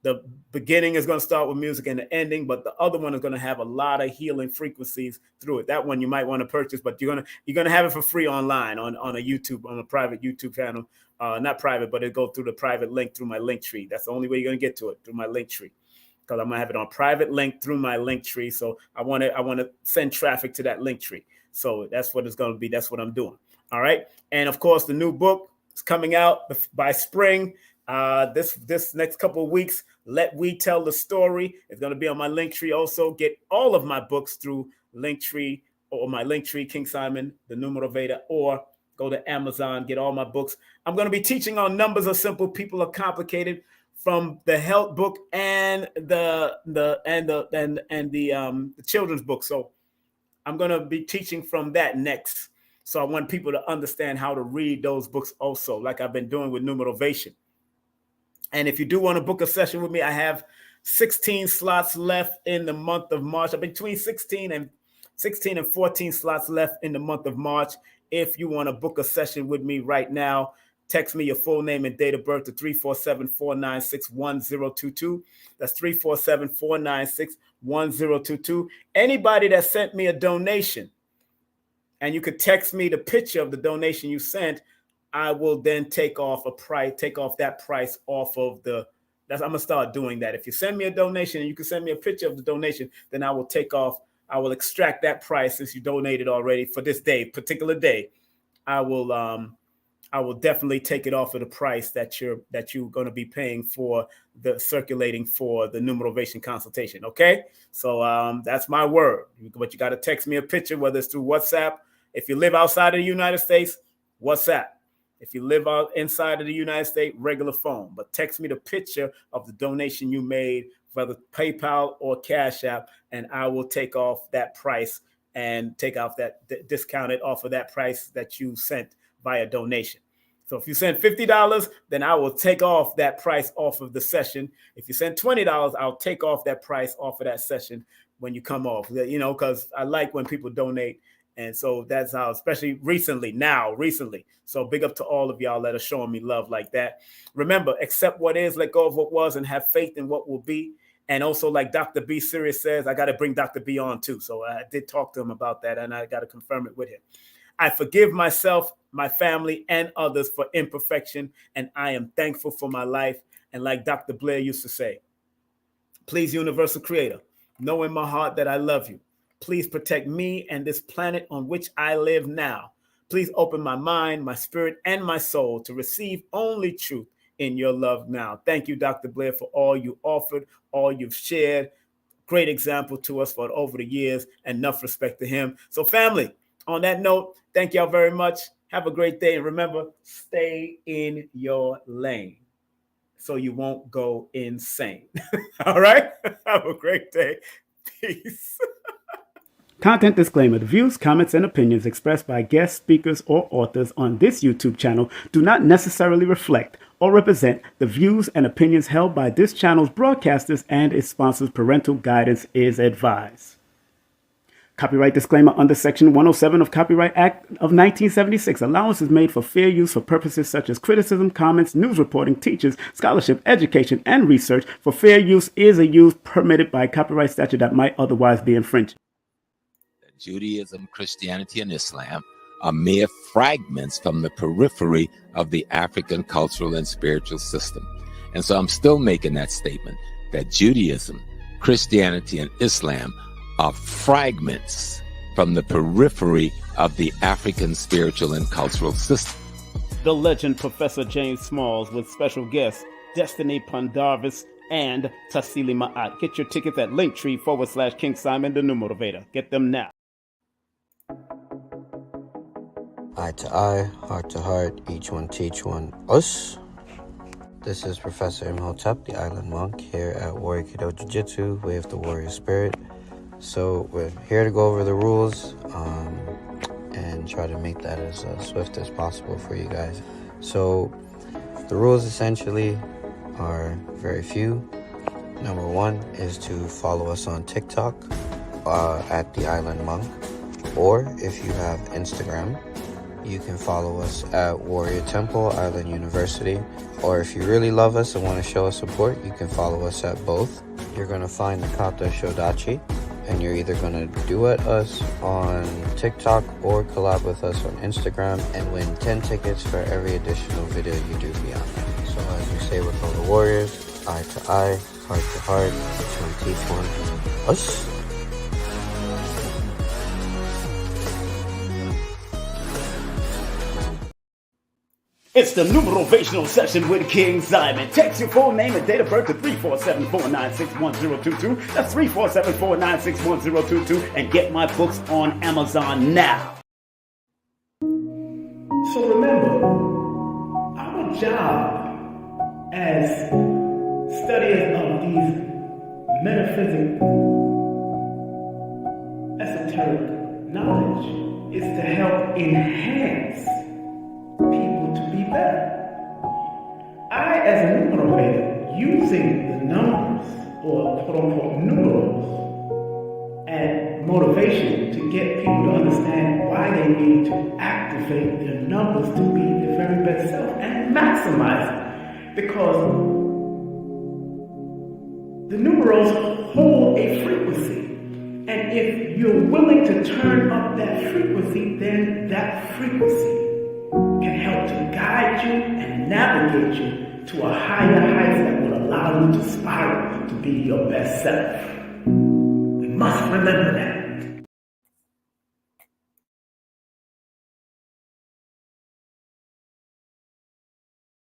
The beginning is going to start with music and the ending, but the other one is going to have a lot of healing frequencies through it. That one you might want to purchase, but you're going to have it for free online on a private YouTube channel. Not private, but it go through the private link through my Linktree. That's the only way you're going to get to it, through my Linktree. Because I'm gonna have it on private link through my Linktree. So I want to send traffic to that Linktree. So that's what it's gonna be. That's what I'm doing. All right. And of course, the new book is coming out by spring. This next couple of weeks. Let We Tell the Story. It's gonna be on my Linktree. Also, get all of my books through Linktree or my Linktree, King Simon, the Numerovator, or Go to Amazon, get all my books. I'm going to be teaching on Numbers Are Simple, People Are Complicated, from the health book and the children's book. So I'm going to be teaching from that next. So I want people to understand how to read those books also, like I've been doing with Numerovation. And if you do want to book a session with me, I have 16 slots left in the month of March. Between 16 and 14 slots left in the month of March. If you want to book a session with me right now, text me your full name and date of birth to 347-496-1022. That's 347-496-1022. Anybody that sent me a donation, and you could text me the picture of the donation you sent, I will then take off that price off of the. I'm gonna start doing that. If you send me a donation and you can send me a picture of the donation, then I will extract that price since you donated already for this particular day. I will definitely take it off of the price that you're going to be paying for the circulating for the Numerovation consultation. Okay, so that's my word. But you got to text me a picture, whether it's through WhatsApp. If you live outside of the United States, WhatsApp. If you live out inside of the United States, regular phone. But text me the picture of the donation you made, whether PayPal or Cash App, and I will take off that price and take off that discounted off of that price that you sent via donation. So if you send $50, then I will take off that price off of the session. If you send $20, I'll take off that price off of that session when you come off, because I like when people donate. And so that's how, especially recently. So big up to all of y'all that are showing me love like that. Remember, accept what is, let go of what was, and have faith in what will be. And also, like Dr. B. Sirius says, I got to bring Dr. B on too. So I did talk to him about that, and I got to confirm it with him. I forgive myself, my family, and others for imperfection, and I am thankful for my life. And like Dr. Blair used to say, please, Universal Creator, know in my heart that I love you. Please protect me and this planet on which I live now. Please open my mind, my spirit, and my soul to receive only truth in your love now. Thank you, Dr. Blair, for all you offered, all you've shared. Great example to us for over the years, and enough respect to him. So family, on that note, thank y'all very much. Have a great day. And remember, stay in your lane so you won't go insane. All right? Have a great day. Peace. Content disclaimer. The views, comments, and opinions expressed by guest speakers or authors on this YouTube channel do not necessarily reflect or represent the views and opinions held by this channel's broadcasters and its sponsors. Parental guidance is advised. Copyright disclaimer under Section 107 of Copyright Act of 1976. Allowance is made for fair use for purposes such as criticism, comments, news reporting, teachers, scholarship, education, and research. For fair use is a use permitted by copyright statute that might otherwise be infringed. Judaism, Christianity, and Islam are mere fragments from the periphery of the African cultural and spiritual system. And so I'm still making that statement that Judaism, Christianity, and Islam are fragments from the periphery of the African spiritual and cultural system. The legend Professor James Smalls with special guests Destiny Pendarvis and Tassili Ma'at. Get your tickets at linktr.ee/King Simon the Numerovator. Get them now. Eye to eye, heart to heart, each one teach one us. This is Professor Imhotep, the Island Monk, here at Warrior Kido Jiu-Jitsu, Way of the Warrior Spirit. So we're here to go over the rules and try to make that as swift as possible for you guys. So the rules essentially are very few. Number one is to follow us on TikTok at the Island Monk, or if you have Instagram, you can follow us at Warrior Temple Island University, or if you really love us and want to show us support, you can follow us at both. You're going to find the Kata Shodachi, and you're either going to duet us on TikTok or collab with us on Instagram and win 10 tickets for every additional video you do beyond that. So as we say with all the warriors, eye to eye, heart to heart, each one teach one, us. It's the Numerovational session with King Simon. Text your full name and date of birth to 347-496-1022. That's 347-496-1022. And get my books on Amazon now. So remember, our job as studiers of these metaphysical, esoteric knowledge is to help enhance people to be better. I, as a numerovator, using the numbers, or quote-unquote numerals, and motivation to get people to understand why they need to activate their numbers to be their very best self and maximize it. Because the numerals hold a frequency. And if you're willing to turn up that frequency, then that frequency can help to guide you and navigate you to a higher height that will allow you to spiral to be your best self. We must remember that.